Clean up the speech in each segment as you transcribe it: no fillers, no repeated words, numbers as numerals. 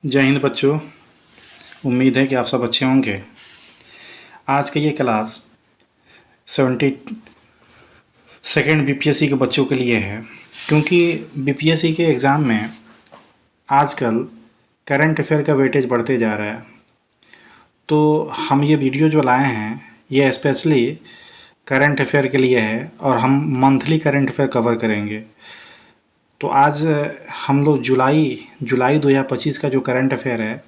जय हिंद बच्चों। उम्मीद है कि आप सब अच्छे होंगे। आज का ये क्लास 72nd बीपीएससी के बच्चों के लिए है, क्योंकि बीपीएससी के एग्ज़ाम में आजकल करंट अफेयर का वेटेज बढ़ते जा रहा है। तो हम ये वीडियो जो लाए हैं ये स्पेशली करंट अफेयर के लिए है और हम मंथली करंट अफेयर कवर करेंगे। तो आज हम लोग जुलाई 2025 का जो करंट अफेयर है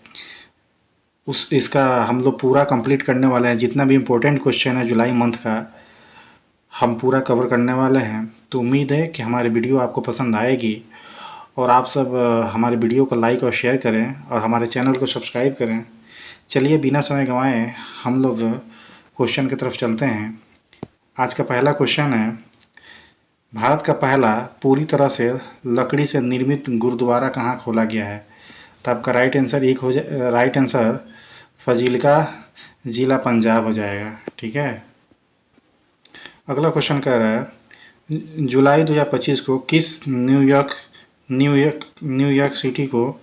इसका हम लोग पूरा कंप्लीट करने वाले हैं। जितना भी इम्पोर्टेंट क्वेश्चन है जुलाई मंथ का हम पूरा कवर करने वाले हैं। तो उम्मीद है कि हमारी वीडियो आपको पसंद आएगी और आप सब हमारे वीडियो को लाइक और शेयर करें और हमारे चैनल को सब्सक्राइब करें। चलिए बिना समय गंवाए हम लोग क्वेश्चन की तरफ चलते हैं। आज का पहला क्वेश्चन है, भारत का पहला पूरी तरह से लकड़ी से निर्मित गुरुद्वारा कहाँ खोला गया है? तो आपका राइट आंसर फजीलका ज़िला पंजाब हो जाएगा। ठीक है। अगला क्वेश्चन कह रहा है, जुलाई 2025 को किस न्यूयॉर्क सिटी को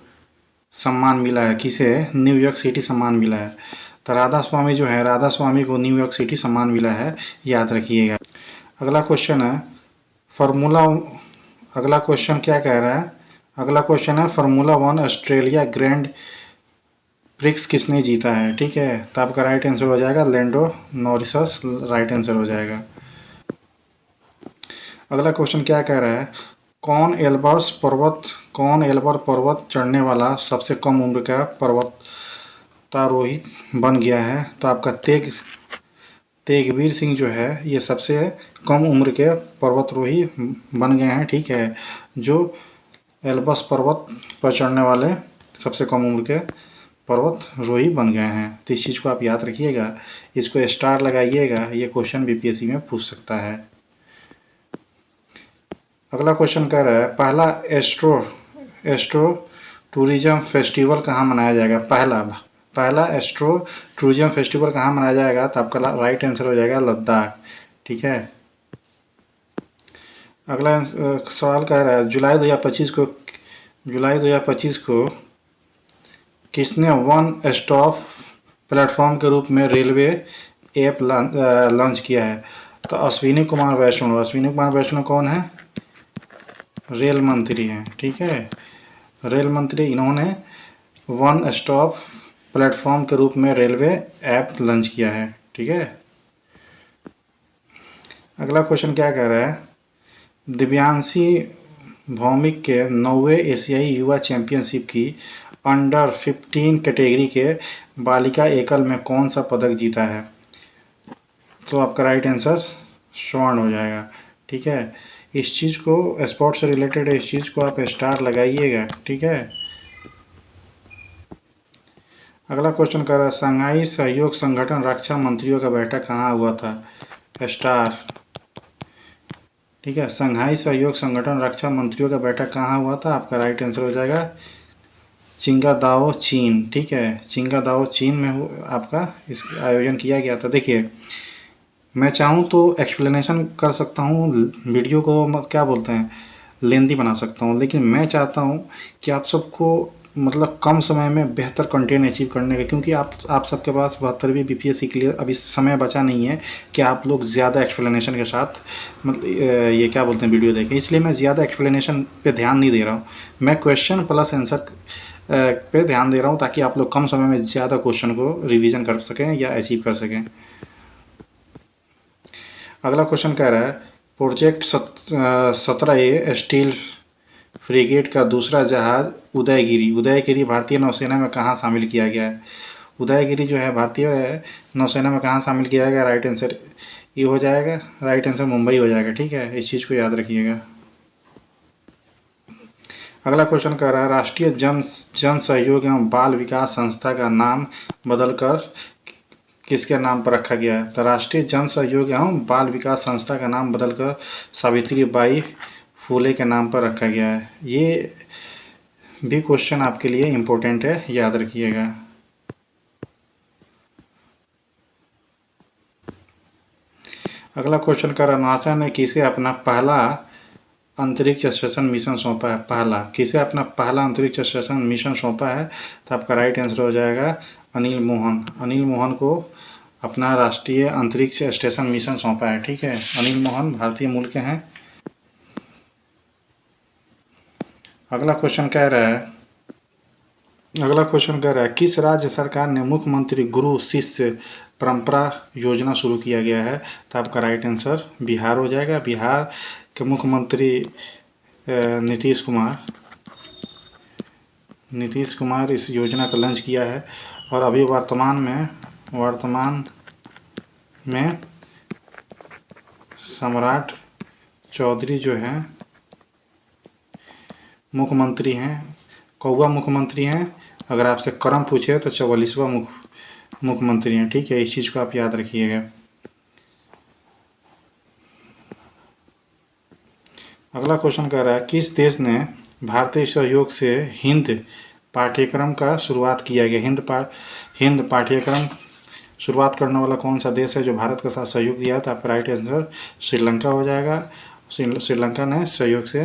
सम्मान मिला है? किसे न्यूयॉर्क सिटी सम्मान मिला है? तो राधा स्वामी को न्यूयॉर्क सिटी सम्मान मिला है, याद रखिएगा। अगला क्वेश्चन है फार्मूला अगला क्वेश्चन क्या कह रहा है? अगला क्वेश्चन है फार्मूला 1 ऑस्ट्रेलिया ग्रैंड प्रिक्स किसने जीता है? ठीक है। तो आपका राइट आंसर हो जाएगा लैंडो नॉरिस, राइट आंसर हो जाएगा। अगला क्वेश्चन क्या कह रहा है, कौन एल्बर्ट पर्वत चढ़ने वाला सबसे कम उम्र का पर्वतारोही बन गया है? तो आपका तेगवीर सिंह जो है ये सबसे कम उम्र के पर्वतारोही बन गए हैं। ठीक है। जो एल्बस पर्वत पर चढ़ने वाले सबसे कम उम्र के पर्वतारोही बन गए हैं। तो इस चीज़ को आप याद रखिएगा, इसको स्टार लगाइएगा, ये क्वेश्चन बीपीएससी में पूछ सकता है। अगला क्वेश्चन कह रहा है, पहला एस्ट्रो टूरिज्म फेस्टिवल कहाँ मनाया जाएगा? पहला एस्ट्रो टूरिज्म फेस्टिवल कहाँ मनाया जाएगा? तो आपका राइट आंसर हो जाएगा लद्दाख। ठीक है। अगला सवाल कह रहा है, जुलाई 2025 को किसने वन स्टॉप प्लेटफॉर्म के रूप में रेलवे ऐप लॉन्च किया है? तो अश्विनी कुमार वैष्णव कौन है? रेल मंत्री हैं। ठीक है। रेल मंत्री, इन्होंने वन स्टॉप प्लेटफॉर्म के रूप में रेलवे ऐप लॉन्च किया है। ठीक है। अगला क्वेश्चन क्या कह रहा है, दिव्यांशी भौमिक के 9वें एशियाई युवा चैंपियनशिप की अंडर 15 कैटेगरी के बालिका एकल में कौन सा पदक जीता है? तो आपका राइट आंसर स्वर्ण हो जाएगा। ठीक है। इस चीज़ को स्पोर्ट्स से रिलेटेड है, इस चीज़ को आप स्टार लगाइएगा। ठीक है। अगला क्वेश्चन कर रहा है, शंघाई सहयोग संगठन रक्षा मंत्रियों का बैठक कहाँ हुआ था? स्टार। ठीक है। शंघाई सहयोग संगठन रक्षा मंत्रियों का बैठक कहाँ हुआ था? आपका राइट आंसर हो जाएगा चिंगादाओ चीन। ठीक है। चिंगादाओ चीन में आपका इस आयोजन किया गया था। देखिए, मैं चाहूँ तो एक्सप्लेनेशन कर सकता हूँ, वीडियो को क्या बोलते हैं लेंदी बना सकता हूँ, लेकिन मैं चाहता हूँ कि आप सबको मतलब कम समय में बेहतर कंटेंट अचीव करने का, क्योंकि आप सबके पास 72वीं बीपीएससी के लिए अभी समय बचा नहीं है कि आप लोग ज़्यादा एक्सप्लेनेशन के साथ मतलब ये क्या बोलते हैं वीडियो देखें। इसलिए मैं ज़्यादा एक्सप्लेनेशन पे ध्यान नहीं दे रहा हूँ, मैं क्वेश्चन प्लस आंसर पे ध्यान दे रहा हूँ, ताकि आप लोग कम समय में ज़्यादा क्वेश्चन को रिविज़न कर सकें या अचीव कर सकें। अगला क्वेश्चन कह रहा है, प्रोजेक्ट 17A स्टील फ्रिगेट का दूसरा जहाज उदयगिरी भारतीय नौसेना में कहाँ शामिल किया गया है? उदयगिरी जो है भारतीय नौसेना में कहाँ शामिल किया गया? राइट आंसर ये हो जाएगा, राइट आंसर मुंबई हो जाएगा। ठीक है। इस चीज़ को याद रखिएगा। अगला क्वेश्चन कह रहा है, राष्ट्रीय जन सहयोग एवं बाल विकास संस्था का नाम बदलकर किसके नाम पर रखा गया है? तो राष्ट्रीय जन सहयोग एवं बाल विकास संस्था का नाम बदलकर सावित्रीबाई फुले के नाम पर रखा गया है। ये भी क्वेश्चन आपके लिए इम्पोर्टेंट है, याद रखिएगा। अगला क्वेश्चन कर, नासा ने किसे अपना पहला अंतरिक्ष स्टेशन मिशन सौंपा है? पहला, किसे अपना पहला अंतरिक्ष स्टेशन मिशन सौंपा है? तो आपका राइट आंसर हो जाएगा अनिल मोहन। अनिल मोहन को अपना राष्ट्रीय अंतरिक्ष स्टेशन मिशन सौंपा है। ठीक है, अनिल मोहन भारतीय मूल के हैं। अगला क्वेश्चन कह रहा है किस राज्य सरकार ने मुख्यमंत्री गुरु शिष्य परंपरा योजना शुरू किया गया है? तो आपका राइट आंसर बिहार हो जाएगा। बिहार के मुख्यमंत्री नीतीश कुमार इस योजना का लॉन्च किया है। और अभी वर्तमान में सम्राट चौधरी जो हैं मुख्यमंत्री हैं, कौवा मुख्यमंत्री हैं। अगर आपसे क्रम पूछे तो 44वां मुख्यमंत्री हैं। ठीक है, इस चीज़ को आप याद रखिएगा। अगला क्वेश्चन कह रहा है किस देश ने भारतीय सहयोग से हिंद पाठ्यक्रम का शुरुआत किया गया? हिंद पाठ्यक्रम शुरुआत करने वाला कौन सा देश है जो भारत के साथ सहयोग दिया? तो आपका राइट आंसर श्रीलंका हो जाएगा। श्रीलंका ने सहयोग से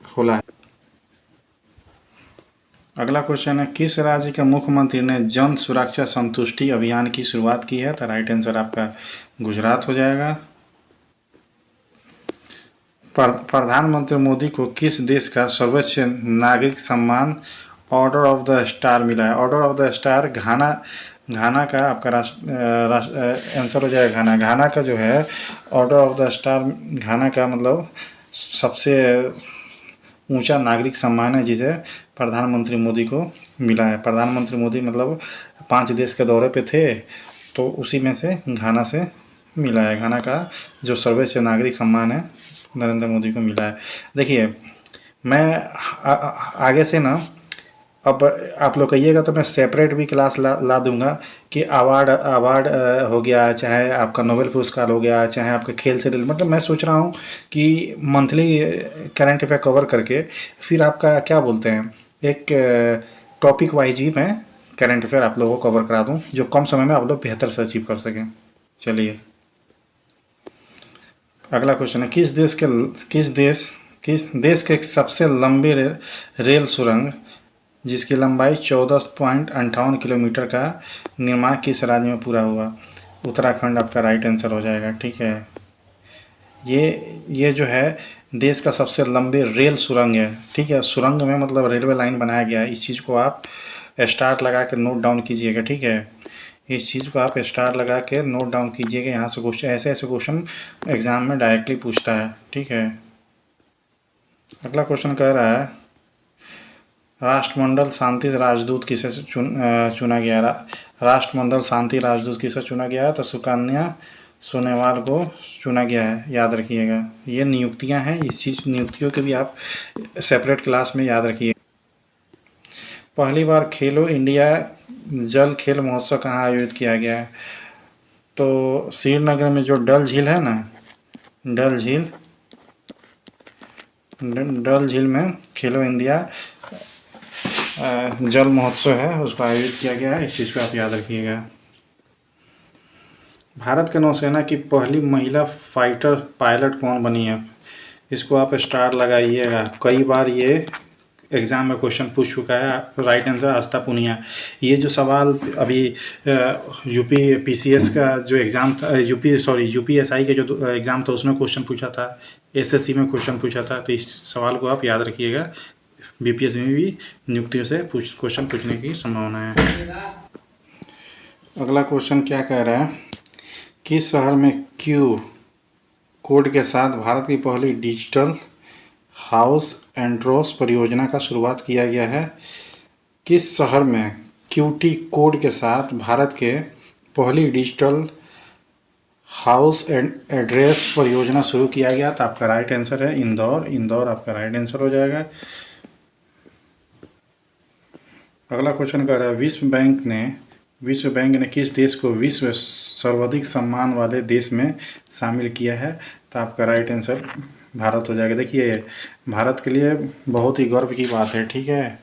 खोला है। अगला क्वेश्चन है किस राज्य के मुख्यमंत्री ने जन सुरक्षा संतुष्टि अभियान की शुरुआत की है? तो राइट आंसर आपका गुजरात हो जाएगा। प्रधानमंत्री मोदी को किस देश का सर्वोच्च नागरिक सम्मान ऑर्डर ऑफ द स्टार मिला है? ऑर्डर ऑफ द स्टार घाना का आपका आंसर हो जाएगा घाना। घाना का जो है ऑर्डर ऑफ द स्टार, घाना का मतलब सबसे ऊंचा नागरिक सम्मान है जिसे प्रधानमंत्री मोदी को मिला है। प्रधानमंत्री मोदी मतलब 5 देश के दौरे पे थे, तो उसी में से घाना से मिला है। घाना का जो सर्वोच्च नागरिक सम्मान है नरेंद्र मोदी को मिला है। देखिए, मैं आगे से ना, अब आप लोग कहिएगा तो मैं सेपरेट भी क्लास ला दूंगा कि अवार्ड हो गया, चाहे आपका नोबेल पुरस्कार हो गया, चाहे आपके खेल से मतलब मैं सोच रहा हूँ कि मंथली करंट अफेयर कवर करके फिर आपका क्या बोलते हैं, एक टॉपिक वाइज ही मैं करंट अफेयर आप लोगों को कवर करा दूँ जो कम समय में आप लोग बेहतर से अचीव कर सकें। चलिए, अगला क्वेश्चन है किस देश के सबसे लंबे रेल सुरंग जिसकी लंबाई 14.58 किलोमीटर का निर्माण किस राज्य में पूरा हुआ? उत्तराखंड आपका राइट आंसर हो जाएगा। ठीक है, ये जो है देश का सबसे लंबे रेल सुरंग है। ठीक है, सुरंग में मतलब रेलवे लाइन बनाया गया है। इस चीज़ को आप स्टार लगा के नोट डाउन कीजिएगा। ठीक है, इस चीज़ को आप स्टार लगा के नोट डाउन कीजिएगा। यहाँ से क्वेश्चन ऐसे क्वेश्चन एग्जाम में डायरेक्टली पूछता है। ठीक है, अगला क्वेश्चन कह रहा है राष्ट्रमंडल शांति राजदूत किसे चुना गया? राष्ट्रमंडल शांति राजदूत किसे चुना गया है? तो सुकन्या सोनेवाल को चुना गया है। याद रखिएगा, ये नियुक्तियां हैं। इस चीज़ नियुक्तियों के भी आप सेपरेट क्लास में याद रखिए। पहली बार खेलो इंडिया जल खेल महोत्सव कहाँ आयोजित किया गया है? तो श्रीनगर में जो डल झील है ना, डल झील में खेलो इंडिया जल महोत्सव है, उसको आयोजित किया गया है। इस चीज़ को आप याद रखिएगा। भारत के नौसेना की पहली महिला फाइटर पायलट कौन बनी है? इसको आप स्टार लगाइएगा। कई बार ये एग्ज़ाम में क्वेश्चन पूछ चुका है। राइट आंसर आस्था पुनिया। ये जो सवाल अभी यूपी पीसीएस का जो एग्ज़ाम था, यूपीएसआई का जो एग्ज़ाम था उसमें क्वेश्चन पूछा था, एसएससी में क्वेश्चन पूछा था। तो इस सवाल को आप याद रखिएगा। बीपीएससी में भी नियुक्तियों से क्वेश्चन पूछने की संभावना है। अगला क्वेश्चन क्या कह रहा है किस शहर में क्यू कोड के साथ भारत की पहली डिजिटल हाउस एंड्रोस परियोजना का शुरुआत किया गया है? किस शहर में क्यूटी कोड के साथ भारत के पहली डिजिटल हाउस एड्रेस परियोजना शुरू किया गया? तो आपका राइट आंसर है इंदौर आपका राइट आंसर हो जाएगा। अगला क्वेश्चन कर रहा है विश्व बैंक ने किस देश को विश्व सर्वाधिक सम्मान वाले देश में शामिल किया है? तो आपका राइट आंसर भारत हो जाएगा। देखिए, भारत के लिए बहुत ही गर्व की बात है, ठीक है,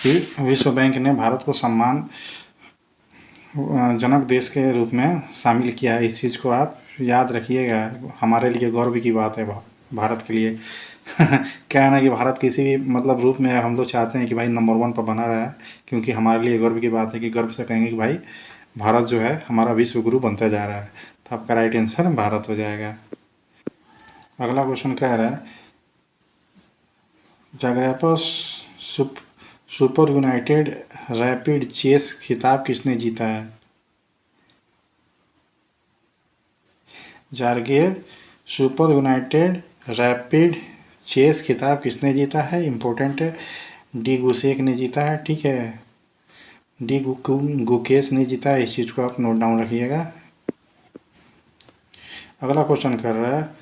कि विश्व बैंक ने भारत को सम्मान जनक देश के रूप में शामिल किया है। इस चीज़ को आप याद रखिएगा, हमारे लिए गौरव की बात है भारत के लिए। क्या है ना कि भारत किसी भी मतलब रूप में हम लोग चाहते हैं कि भाई नंबर वन पर बना रहा है, क्योंकि हमारे लिए गर्व की बात है कि गर्व से कहेंगे कि भाई भारत जो है हमारा विश्व गुरु बनता जा रहा है। तो आपका राइट आंसर भारत हो जाएगा। अगला क्वेश्चन कह रहा है जाग्रेपस सुपर यूनाइटेड रैपिड चेस खिताब किसने जीता है? जारगेव सुपर यूनाइटेड रैपिड चेस खिताब किसने जीता है? इम्पोर्टेंट है। डी गुसेक ने जीता है, ठीक है। डी गुकेश ने जीता है, इस चीज़ को आप नोट डाउन रखिएगा। अगला क्वेश्चन कर रहा है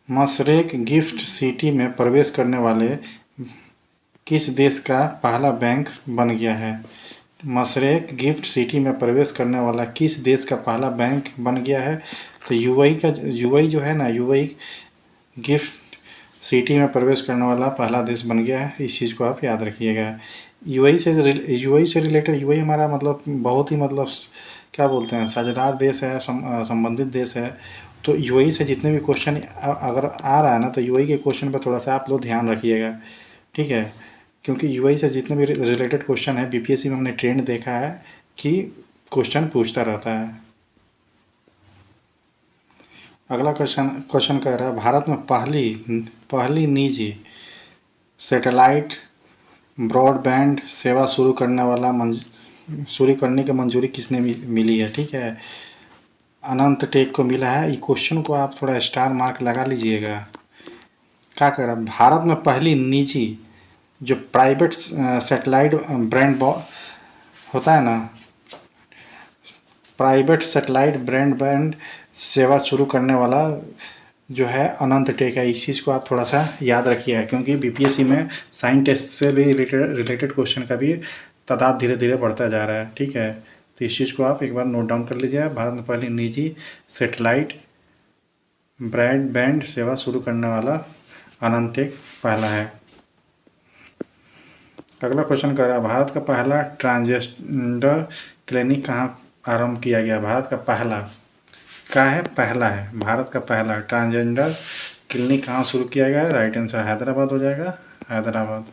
मशरेक गिफ्ट सिटी में प्रवेश करने वाले किस देश का पहला बैंक बन गया है? मशरेक गिफ्ट सिटी में प्रवेश करने वाला किस देश का पहला बैंक बन गया है? तो यूएई जो है ना, यूएई गिफ्ट सिटी में प्रवेश करने वाला पहला देश बन गया है। इस चीज़ को आप याद रखिएगा। यूएई से रिलेटेड, यूएई हमारा मतलब बहुत ही मतलब क्या बोलते हैं, साझेदार देश है, संबंधित देश है। तो यूएई से जितने भी क्वेश्चन अगर आ रहा है ना, तो यूएई के क्वेश्चन पर थोड़ा सा आप लोग ध्यान रखिएगा, ठीक है। क्योंकि यूएई से जितने भी रिलेटेड क्वेश्चन है बीपीएससी में हमने ट्रेंड देखा है कि क्वेश्चन पूछता रहता है। अगला क्वेश्चन कह रहा है भारत में पहली निजी सैटेलाइट ब्रॉडबैंड सेवा शुरू करने की मंजूरी किसने मिली है? ठीक है, अनंत टेक को मिला है। ये क्वेश्चन को आप थोड़ा स्टार मार्क लगा लीजिएगा। क्या कह रहा है भारत में पहली निजी जो प्राइवेट सैटेलाइट ब्रैंड होता है ना, प्राइवेट सैटेलाइट ब्रॉडबैंड सेवा शुरू करने वाला जो है अनंत टेक है। इस चीज़ को आप थोड़ा सा याद रखिए, क्योंकि बीपीएससी में साइन टेस्ट से रिलेटेड क्वेश्चन का भी तादाद धीरे धीरे बढ़ता जा रहा है, ठीक है। तो इस चीज़ को आप एक बार नोट डाउन कर लीजिए। भारत में पहली निजी सैटेलाइट ब्रॉडबैंड सेवा शुरू करने वाला अनंत टेक पहला है। अगला क्वेश्चन कर रहा है भारत का पहला ट्रांसजेंडर क्लिनिक कहाँ आरंभ किया गया? भारत का पहला क्या है? पहला है। भारत का पहला ट्रांसजेंडर क्लिनिक कहाँ शुरू किया गया है? राइट आंसर हैदराबाद हो जाएगा, हैदराबाद।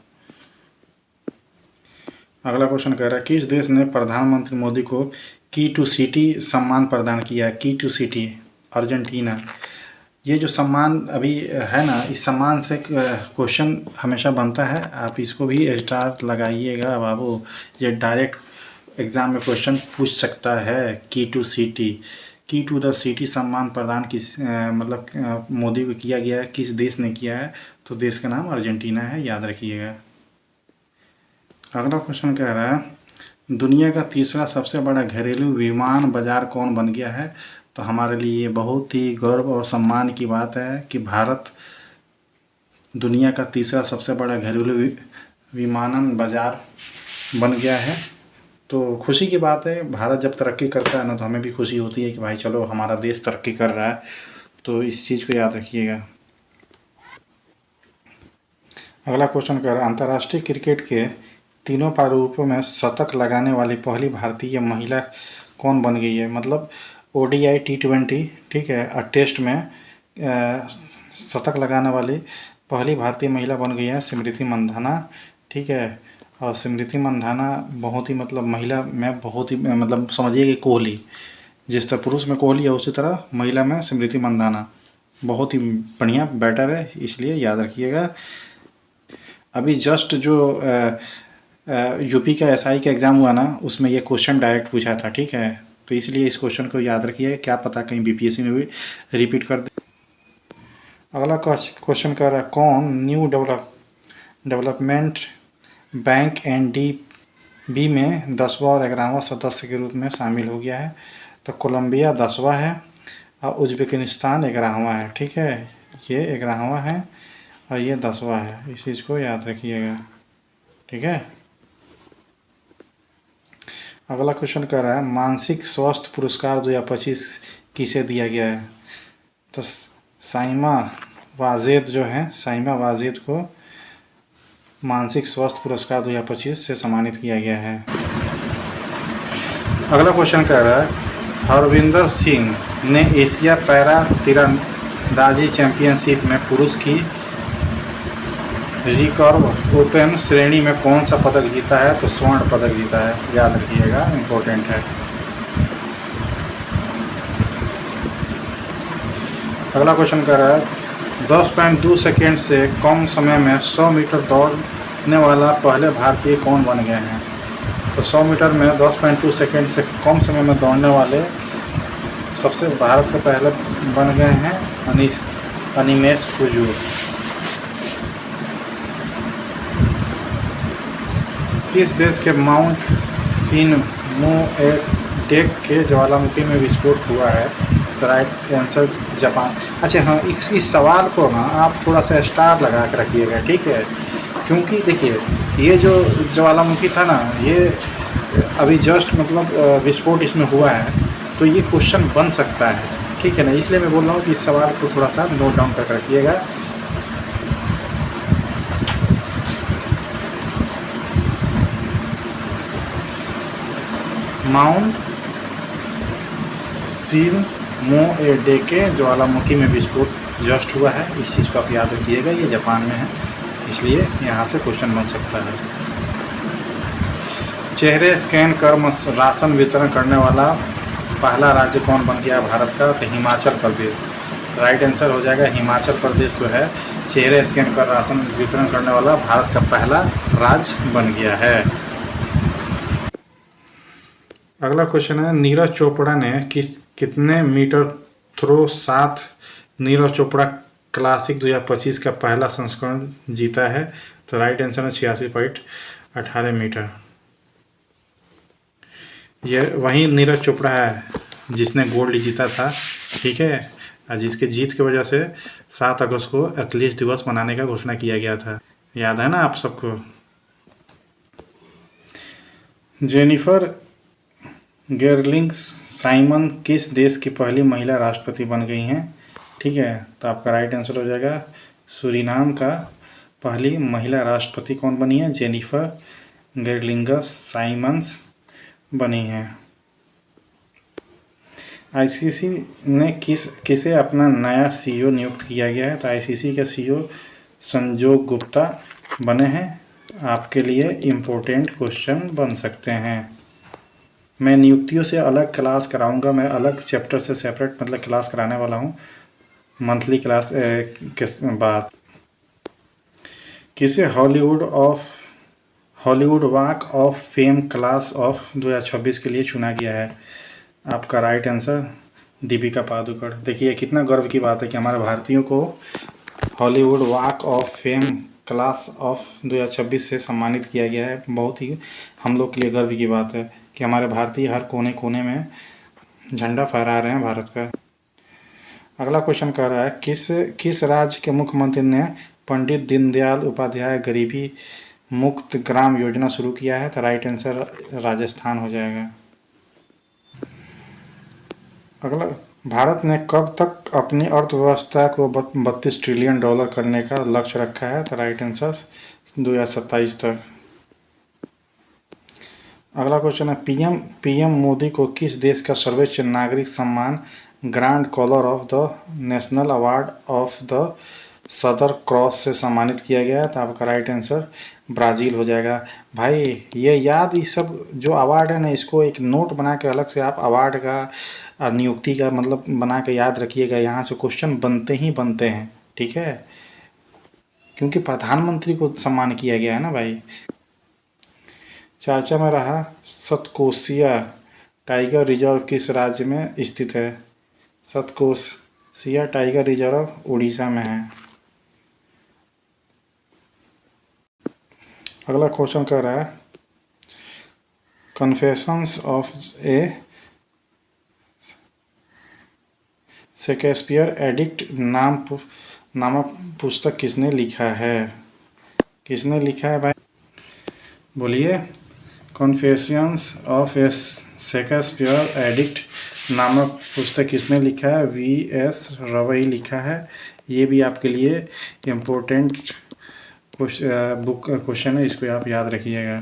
अगला क्वेश्चन कह रहा है किस देश ने प्रधानमंत्री मोदी को की टू सिटी सम्मान प्रदान किया है? की टू सिटी, अर्जेंटीना। ये जो सम्मान अभी है ना, इस सम्मान से क्वेश्चन हमेशा बनता है, आप इसको भी स्टार लगाइएगा बाबू। ये डायरेक्ट एग्ज़ाम में क्वेश्चन पूछ सकता है। की टू द सिटी सम्मान प्रदान किस मतलब मोदी को किया गया है, किस देश ने किया है? तो देश का नाम अर्जेंटीना है, याद रखिएगा। अगला क्वेश्चन कह रहा है दुनिया का तीसरा सबसे बड़ा घरेलू विमान बाजार कौन बन गया है? तो हमारे लिए ये बहुत ही गर्व और सम्मान की बात है कि भारत दुनिया का तीसरा सबसे बड़ा घरेलू विमानन बाजार बन गया है। तो खुशी की बात है, भारत जब तरक्की करता है ना, तो हमें भी खुशी होती है कि भाई चलो हमारा देश तरक्की कर रहा है। तो इस चीज़ को याद रखिएगा। अगला क्वेश्चन कर अंतर्राष्ट्रीय क्रिकेट के तीनों प्रारूपों में शतक लगाने वाली पहली भारतीय महिला कौन बन गई है? मतलब ओडीआई, T20, ठीक है, और टेस्ट में शतक लगाने वाली पहली भारतीय महिला बन गई है स्मृति मंधाना, ठीक है। और स्मृति मंधाना बहुत ही मतलब महिला में बहुत ही मतलब समझिए कि कोहली, जिस तरह पुरुष में कोहली है उसी तरह महिला में स्मृति मंधाना बहुत ही बढ़िया बैटर है, इसलिए याद रखिएगा। अभी जस्ट जो यूपी का एसआई का एग्ज़ाम हुआ ना, उसमें ये क्वेश्चन डायरेक्ट पूछा था, ठीक है। तो इसलिए इस क्वेश्चन को याद रखिए, क्या पता कहीं बीपीएससी में भी रिपीट कर दे। अगला क्वेश्चन कर रहा है कौन न्यू डेवलपमेंट बैंक NDB में 10वां और 11वां सदस्य के रूप में शामिल हो गया है? तो कोलंबिया 10वां है और उज्बेकिस्तान 11वां है, ठीक है। ये 11वां है और ये 10वां है, इस चीज़ को याद रखिएगा, ठीक है। अगला क्वेश्चन कह रहा है मानसिक स्वास्थ्य पुरस्कार 2025 किसे दिया गया है? तो साइमा वाजेद जो है, साइमा वाजेद को मानसिक स्वास्थ्य पुरस्कार 2025 से सम्मानित किया गया है। अगला क्वेश्चन कह रहा है हरविंदर सिंह ने एशिया पैरा तीरंदाजी चैंपियनशिप में पुरुष की रिकर्व ओपन श्रेणी में कौन सा पदक जीता है? तो स्वर्ण पदक जीता है, याद रखिएगा, इम्पोर्टेंट है। अगला क्वेश्चन कर रहा है 10.2 सेकेंड से कम समय में 100 मीटर दौड़ने वाला पहले भारतीय कौन बन गए हैं? तो 100 मीटर में 10.2 सेकेंड से कम समय में दौड़ने वाले सबसे भारत के पहले बन गए हैं अनिमेष कुजूर। किस देश के माउंट सिनमोएडेक के ज्वालामुखी में विस्फोट हुआ है? तो राइट आंसर जापान। अच्छा हाँ, इस सवाल को ना आप थोड़ा सा स्टार लगा के रखिएगा, ठीक है, क्योंकि देखिए ये जो ज्वालामुखी था ना, ये अभी जस्ट मतलब विस्फोट इसमें हुआ है, तो ये क्वेश्चन बन सकता है, ठीक है ना, इसलिए मैं बोल रहा हूँ कि इस सवाल को थोड़ा सा नोट डाउन करके रखिएगा। माउंट सिनमोएडेक के ज्वालामुखी में विस्फोट जस्ट हुआ है, इस चीज़ को आप याद रखिएगा, ये जापान में है, इसलिए यहाँ से क्वेश्चन बन सकता है। चेहरे स्कैन कर राशन वितरण करने वाला पहला राज्य कौन बन गया भारत का? तो हिमाचल प्रदेश। राइट आंसर हो जाएगा हिमाचल प्रदेश जो है चेहरे स्कैन कर राशन वितरण करने वाला भारत का पहला राज्य बन गया है। अगला क्वेश्चन है नीरज चोपड़ा ने कितने मीटर थ्रो साथ नीरज चोपड़ा क्लासिक 2025 का पहला संस्करण जीता है? तो राइट आंसर है 86.18 मीटर। ये वही नीरज चोपड़ा है जिसने गोल्ड जीता था, ठीक है, और जिसके जीत की वजह से 7 अगस्त को एथलीट्स दिवस मनाने का घोषणा किया गया था, याद है ना आप सबको। जेनिफर गेरलिंग्स साइमन किस देश की पहली महिला राष्ट्रपति बन गई हैं? ठीक है, तो आपका राइट आंसर हो जाएगा सूरीनाम का पहली महिला राष्ट्रपति कौन बनी है? जेनिफर गेरलिंग्स साइमन्स बनी हैं। आईसीसी ने किसे अपना नया सीईओ नियुक्त किया गया है? तो आईसीसी के सीईओ संजोग गुप्ता बने हैं। आपके लिए इम्पोर्टेंट क्वेश्चन बन सकते हैं। मैं नियुक्तियों से अलग क्लास कराऊंगा, मैं अलग चैप्टर से सेपरेट मतलब क्लास कराने वाला हूं मंथली क्लास के बाद। किसे Hollywood walk of fame class of 2026 के लिए चुना गया है? आपका राइट आंसर दीपिका पादुकोण। देखिए कितना गर्व की बात है कि हमारे भारतीयों को Hollywood walk of fame class of 2026 से सम्मानित किया गया है। बहुत ही हम लोग के लिए गर्व की बात है कि हमारे भारतीय हर कोने कोने में झंडा फहरा रहे हैं भारत का। अगला क्वेश्चन कह रहा है किस राज्य के मुख्यमंत्री ने पंडित दीनदयाल उपाध्याय गरीबी मुक्त ग्राम योजना शुरू किया है? तो राइट आंसर राजस्थान हो जाएगा। अगला, भारत ने कब तक अपनी अर्थव्यवस्था को 32 ट्रिलियन डॉलर करने का लक्ष्य रखा है? तो राइट आंसर 2027 तक। अगला क्वेश्चन है पीएम मोदी को किस देश का सर्वोच्च नागरिक सम्मान grand collar of the national award of the southern cross से सम्मानित किया गया है? तो आपका राइट आंसर ब्राज़ील हो जाएगा। भाई ये याद, ये सब जो अवार्ड है ना, इसको एक नोट बना के अलग से आप अवार्ड का नियुक्ति का मतलब बना के याद रखिएगा, यहाँ से क्वेश्चन बनते ही बनते हैं, ठीक है, क्योंकि प्रधानमंत्री को सम्मान किया गया है ना भाई। चर्चा में रहा सतकोसिया टाइगर रिजर्व किस राज्य में स्थित है? सतकोसिया टाइगर रिजर्व उड़ीसा में है। अगला क्वेश्चन कह रहा है confessions of A Shakespeare addict नामक पुस्तक किसने लिखा है? किसने लिखा है भाई, बोलिए। Confessions of A Shakespeare addict नामक पुस्तक किसने लिखा है? V.S. रवई लिखा है। ये भी आपके लिए इम्पोर्टेंट बुक क्वेश्चन है, इसको आप याद रखिएगा।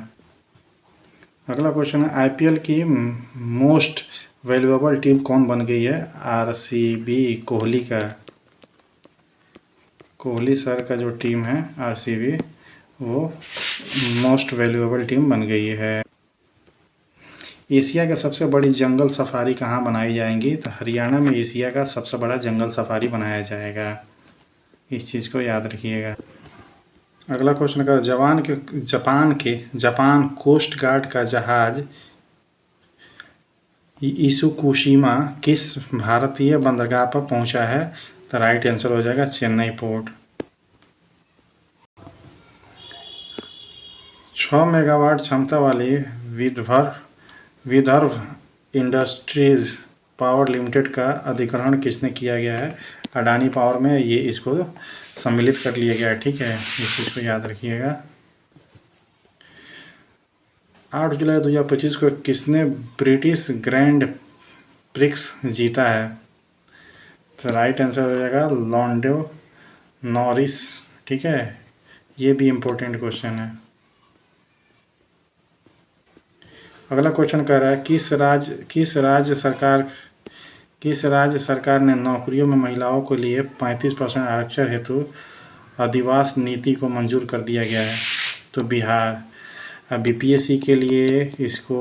अगला क्वेश्चन है आईपीएल की मोस्ट वैल्यूएबल टीम कौन बन गई है? कोहली सर का जो टीम है आरसीबी, वो मोस्ट वैल्यूएबल टीम बन गई है। एशिया का सबसे बड़ी जंगल सफारी कहाँ बनाई जाएंगी? तो हरियाणा में एशिया का सबसे बड़ा जंगल सफारी बनाया जाएगा, इस चीज़ को याद रखिएगा। अगला क्वेश्चन का जापान कोस्ट गार्ड का जहाज इसुकुशिमा किस भारतीय बंदरगाह पर पहुंचा है? तो राइट आंसर हो जाएगा चेन्नई पोर्ट। 6 मेगावाट क्षमता वाली विदर्भ इंडस्ट्रीज पावर लिमिटेड का अधिग्रहण किसने किया गया है? अडानी पावर में ये इसको सम्मिलित कर लिया गया है, ठीक है, इस चीज़ को याद रखिएगा। 8 जुलाई 2025 को किसने ब्रिटिश ग्रैंड प्रिक्स जीता है? तो राइट आंसर हो जाएगा लॉन्डो नॉरिस, ठीक है, ये भी इम्पोर्टेंट क्वेश्चन है। अगला क्वेश्चन कह रहा है किस राज्य सरकार ने नौकरियों में महिलाओं के लिए 35% आरक्षण हेतु अधिवास नीति को मंजूर कर दिया गया है? तो बिहार। बीपीएससी के लिए इसको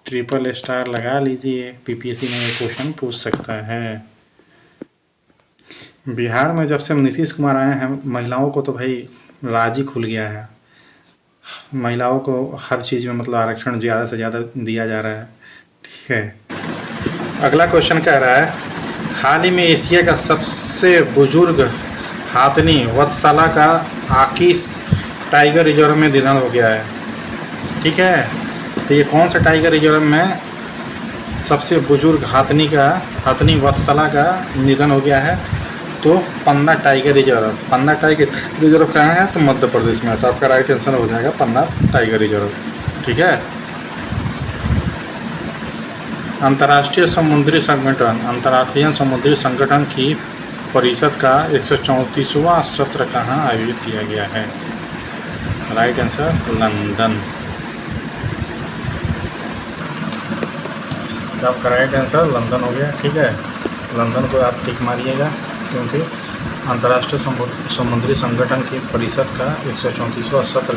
ट्रिपल स्टार लगा लीजिए, बीपीएससी में ये क्वेश्चन पूछ सकता है। बिहार में जब से हम नीतीश कुमार आए हैं, महिलाओं को तो भाई राज ही खुल गया है। महिलाओं को हर चीज़ में मतलब आरक्षण ज़्यादा से ज़्यादा दिया जा रहा है, ठीक है। अगला क्वेश्चन कह रहा है हाल ही में एशिया का सबसे बुजुर्ग हाथनी वत्सला का आकिस टाइगर रिजर्व में निधन हो गया है, ठीक है। तो ये कौन सा टाइगर रिजर्व में सबसे बुजुर्ग हाथनी वत्सला का निधन हो गया है? तो पन्ना टाइगर रिजर्व कहाँ है? तो मध्य प्रदेश में है। तो आपका राइट आंसर हो जाएगा पन्ना टाइगर रिजर्व, ठीक है। अंतर्राष्ट्रीय समुद्री संगठन की परिषद का 134वां सत्र कहाँ आयोजित किया गया है? Right answer London. तो आपका राइट आंसर लंदन हो गया, ठीक है। लंदन को आप टिक मारिएगा, क्योंकि अंतर्राष्ट्रीय समुद्री संगठन की परिषद का 134वां सत्र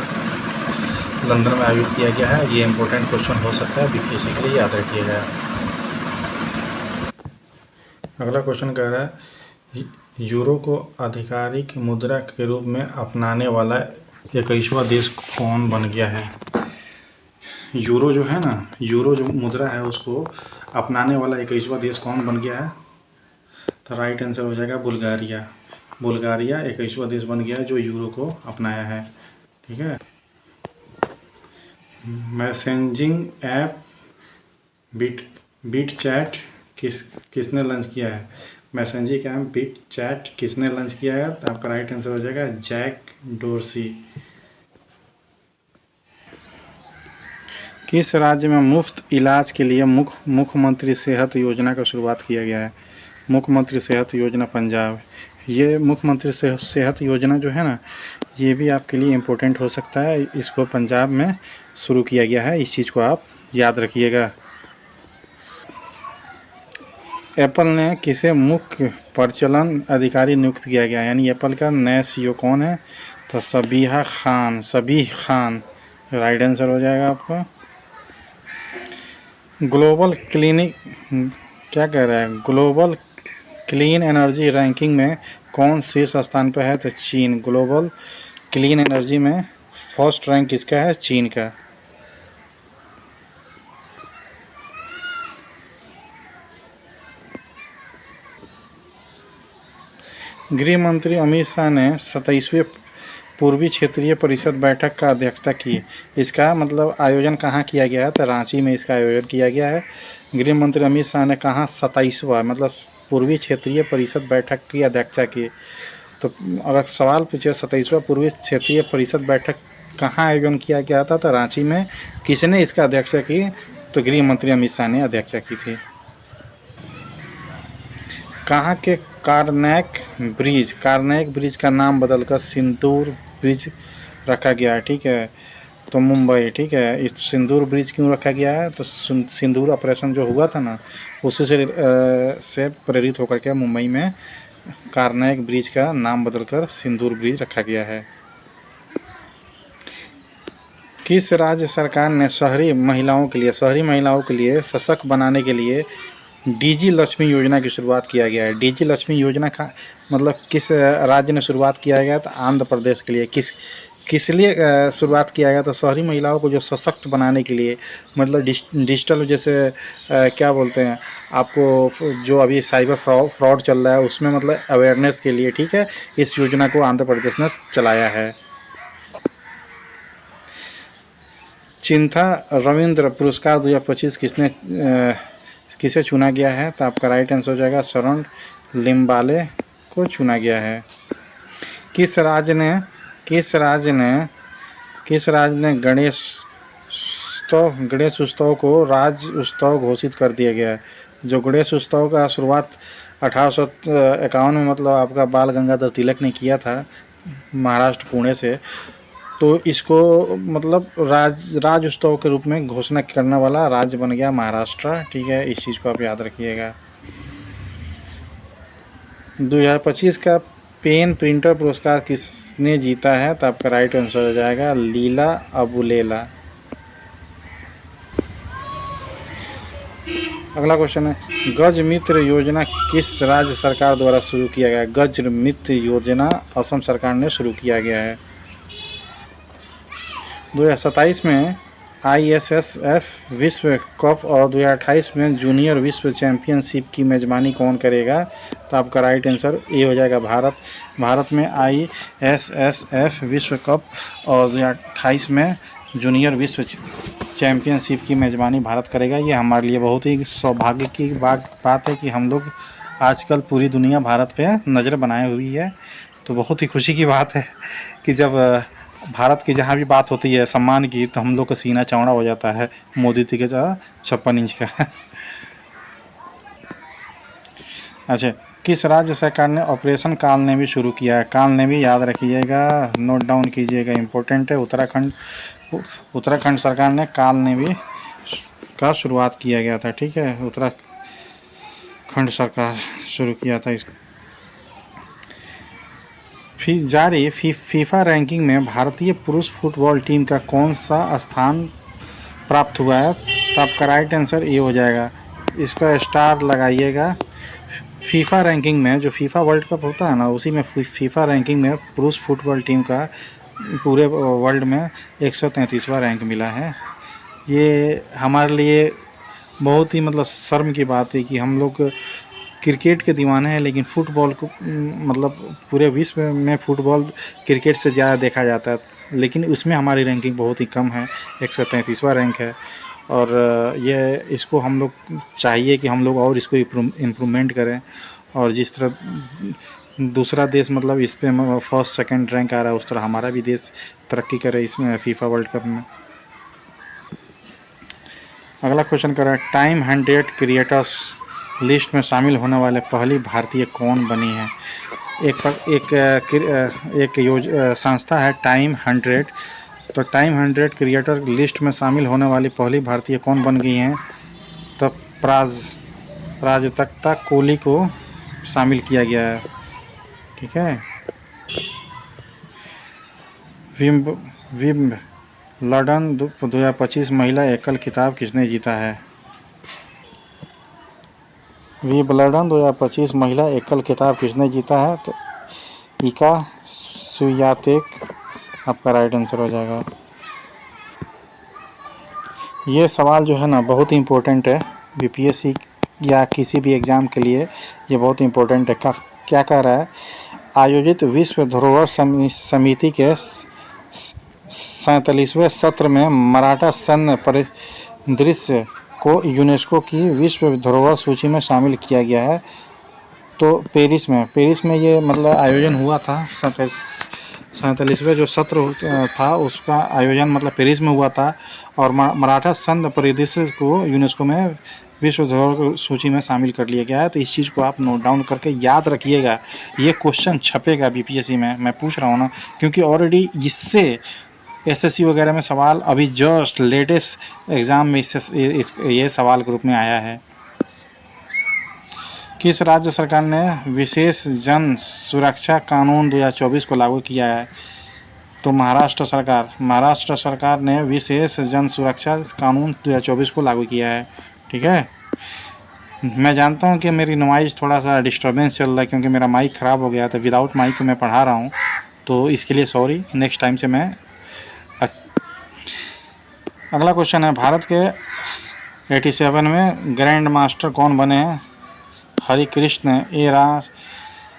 लंदन में आयोजित किया गया है। ये इंपॉर्टेंट क्वेश्चन हो सकता है बीपीएससी के लिए, याद रखिएगा। अगला क्वेश्चन कह रहा है यूरो को आधिकारिक मुद्रा के रूप में अपनाने वाला 21वां देश कौन बन गया है? यूरो जो है ना, यूरो जो मुद्रा है उसको अपनाने वाला 21वां देश कौन बन गया है? तो राइट आंसर हो जाएगा बुल्गारिया। बुल्गारिया 21वां देश बन गया है जो यूरो को अपनाया है, ठीक है। मैसेजिंग ऐप बीट चैट किसने लॉन्च किया है? मैसेजिंग ऐप बीट चैट किसने लॉन्च किया है? तो आपका राइट आंसर हो जाएगा जैक डोर्सी। किस राज्य में मुफ्त इलाज के लिए मुख्यमंत्री सेहत योजना का शुरुआत किया गया है? मुख्यमंत्री सेहत योजना पंजाब। ये मुख्यमंत्री सेहत योजना जो है ना, ये भी आपके लिए इम्पोर्टेंट हो सकता है। इसको पंजाब में शुरू किया गया है, इस चीज़ को आप याद रखिएगा। एप्पल ने किसे मुख्य परिचालन अधिकारी नियुक्त किया गया, यानी एप्पल का नया सीईओ कौन है? तो सबीह खान राइट आंसर हो जाएगा आपका। ग्लोबल क्लीन एनर्जी रैंकिंग में कौन शीर्ष स्थान पर है? तो चीन। ग्लोबल क्लीन एनर्जी में फर्स्ट रैंक किसका है? चीन का। गृह मंत्री अमित शाह ने 27वें पूर्वी क्षेत्रीय परिषद बैठक का अध्यक्षता की। इसका मतलब आयोजन कहाँ किया गया है? तो रांची में इसका आयोजन किया गया है। गृह मंत्री अमित शाह ने कहा 27वां मतलब पूर्वी क्षेत्रीय परिषद बैठक की अध्यक्षता की। तो अगर सवाल पूछे 27वां पूर्वी क्षेत्रीय परिषद बैठक कहाँ आयोजन किया गया था, तो रांची में। किसने इसका अध्यक्षता की? तो गृह मंत्री अमित शाह ने अध्यक्षता की थी। कहाँ के कार्नेक ब्रिज का नाम बदलकर सिंदूर ब्रिज रखा गया है, ठीक है। तो मुंबई, ठीक है। इस सिंदूर ब्रिज क्यों रखा गया है? तो सिंदूर ऑपरेशन जो हुआ था ना, उसी से प्रेरित होकर के मुंबई में कार्नेक ब्रिज का नाम बदलकर सिंदूर ब्रिज रखा गया है। किस राज्य सरकार ने शहरी महिलाओं के लिए सशक्त बनाने के लिए डीजी लक्ष्मी योजना की शुरुआत किया गया है? डीजी लक्ष्मी योजना का मतलब किस राज्य ने शुरुआत किया गया? तो आंध्र प्रदेश के लिए। किस लिए शुरुआत किया गया? तो शहरी महिलाओं को जो सशक्त बनाने के लिए, मतलब डिजिटल जैसे क्या बोलते हैं आपको, जो अभी साइबर फ्रॉड चल रहा है उसमें मतलब अवेयरनेस के लिए, ठीक है, इस योजना को आंध्र प्रदेश ने चलाया है। चिंथा रविंद्र पुरस्कार 2025 किसे चुना गया है? तो आपका राइट आंसर हो जाएगा शरण लिम्बाले को चुना गया है। किस किस राज्य ने गणेश उत्सव को राज्य उत्सव घोषित कर दिया गया है? जो गणेश उत्सव का शुरुआत 1851 में मतलब आपका बाल गंगाधर तिलक ने किया था महाराष्ट्र पुणे से, तो इसको मतलब राज उत्सव के रूप में घोषणा करने वाला राज्य बन गया महाराष्ट्र, ठीक है, इस चीज़ को आप याद रखिएगा। 2025 का पेन प्रिंटर पुरस्कार किसने जीता है? तो आपका राइट आंसर हो जाएगा लीला अबुलेला। अगला क्वेश्चन है, गज मित्र योजना किस राज्य सरकार द्वारा शुरू किया गया? गज मित्र योजना असम सरकार ने शुरू किया गया है। 2027 में ISSF विश्व कप और 2028 में जूनियर विश्व चैंपियनशिप की मेज़बानी कौन करेगा? तो आपका राइट आंसर ए हो जाएगा भारत में ISSF विश्व कप और 2028 में जूनियर विश्व चैंपियनशिप की मेज़बानी भारत करेगा। ये हमारे लिए बहुत ही सौभाग्य की बात है कि हम लोग आजकल पूरी दुनिया भारत पे नज़र बनाए हुई है, तो बहुत ही खुशी की बात है कि जब भारत की जहाँ भी बात होती है सम्मान की, तो हम लोग का सीना चौड़ा हो जाता है मोदी जी के 56 इंच का। अच्छा, किस राज्य सरकार ने ऑपरेशन कालनेमी शुरू किया है? कालनेमी याद रखिएगा, नोट डाउन कीजिएगा, इम्पोर्टेंट है। उत्तराखंड सरकार ने कालनेमी का शुरुआत किया गया था, ठीक है, उत्तराखंड सरकार शुरू किया था इस। जारी फीफा रैंकिंग में भारतीय पुरुष फुटबॉल टीम का कौन सा स्थान प्राप्त हुआ है? तो आपका राइट आंसर ये हो जाएगा, इसका स्टार लगाइएगा। फीफा रैंकिंग में, जो फीफा वर्ल्ड कप होता है ना, उसी में फीफा रैंकिंग में पुरुष फुटबॉल टीम का पूरे वर्ल्ड में 133वां रैंक मिला है। ये हमारे लिए बहुत ही मतलब शर्म की बात है कि हम लोग क्रिकेट के दीवाने हैं, लेकिन फ़ुटबॉल को मतलब पूरे विश्व में फ़ुटबॉल क्रिकेट से ज़्यादा देखा जाता है, लेकिन उसमें हमारी रैंकिंग बहुत ही कम है, 133वां रैंक है। और ये इसको हम लोग चाहिए कि हम लोग और इसको इम्प्रूवमेंट करें, और जिस तरह दूसरा देश मतलब इस पर फर्स्ट सेकंड रैंक आ रहा है, उस तरह हमारा भी देश तरक्की करे इसमें फीफा वर्ल्ड कप में। अगला क्वेश्चन करें, टाइम 100 क्रिएटर्स लिस्ट में शामिल होने वाले पहली भारतीय कौन बनी है? संस्था है टाइम 100, तो टाइम 100 क्रिएटर लिस्ट में शामिल होने वाली पहली भारतीय कौन बन गई हैं? तो प्राजक्ता कोहली को शामिल किया गया है, ठीक है। विंबलडन 2025 महिला एकल खिताब किसने जीता है? विंबलडन 2025 महिला एकल खिताब किसने जीता है? तो इका स्वियातेक आपका राइट आंसर हो जाएगा। ये सवाल जो है ना बहुत ही इम्पोर्टेंट है, बीपीएससी या किसी भी एग्ज़ाम के लिए ये बहुत इम्पोर्टेंट है। क्या कह रहा है, आयोजित विश्व धरोहर समिति के 47वें सत्र में मराठा सैन्य परिदृश्य को यूनेस्को की विश्व धरोहर सूची में शामिल किया गया है। तो पेरिस में ये मतलब आयोजन हुआ था, 47वें जो सत्र था उसका आयोजन मतलब पेरिस में हुआ था, और मराठा सैन्य परिदृश्य को यूनेस्को में विश्व धरोहर सूची में शामिल कर लिया गया है। तो इस चीज़ को आप नोट डाउन करके याद रखिएगा, ये क्वेश्चन छपेगा बीपीएससी में, मैं पूछ रहा हूँ ना, क्योंकि ऑलरेडी इससे एसएससी वगैरह में सवाल अभी जस्ट लेटेस्ट एग्ज़ाम में ये सवाल ग्रुप में आया है। किस राज्य सरकार ने विशेष जन सुरक्षा कानून 2024 को लागू किया है? तो महाराष्ट्र सरकार ने विशेष जन सुरक्षा कानून 2024 को लागू किया है। ठीक है, मैं जानता हूँ कि मेरी नुमाइश थोड़ा सा डिस्टर्बेंस चल रहा है क्योंकि मेरा माइक ख़राब हो गया था, विदाउट माइक मैं पढ़ा रहा हूँ, तो इसके लिए सॉरी। नेक्स्ट टाइम से मैं अगला क्वेश्चन है, भारत के 87 में ग्रैंड मास्टर कौन बने हैं? हरिकृष्ण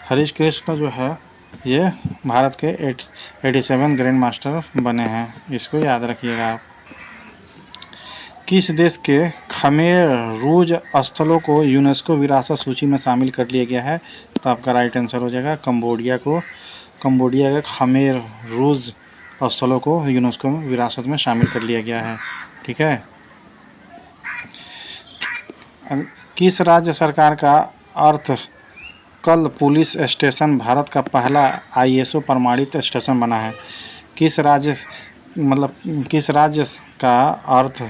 हरिकृष्ण जो है ये भारत के 87 ग्रैंड मास्टर बने हैं, इसको याद रखिएगा आप। किस देश के खमेर रूज स्थलों को यूनेस्को विरासत सूची में शामिल कर लिया गया है? तो आपका राइट आंसर हो जाएगा कंबोडिया के खमेर रूज स्थलों को यूनेस्को विरासत में शामिल कर लिया गया है। ठीक है, किस राज्य सरकार का अर्थ कल पुलिस स्टेशन भारत का पहला ISO प्रमाणित स्टेशन बना है? किस राज्य का अर्थ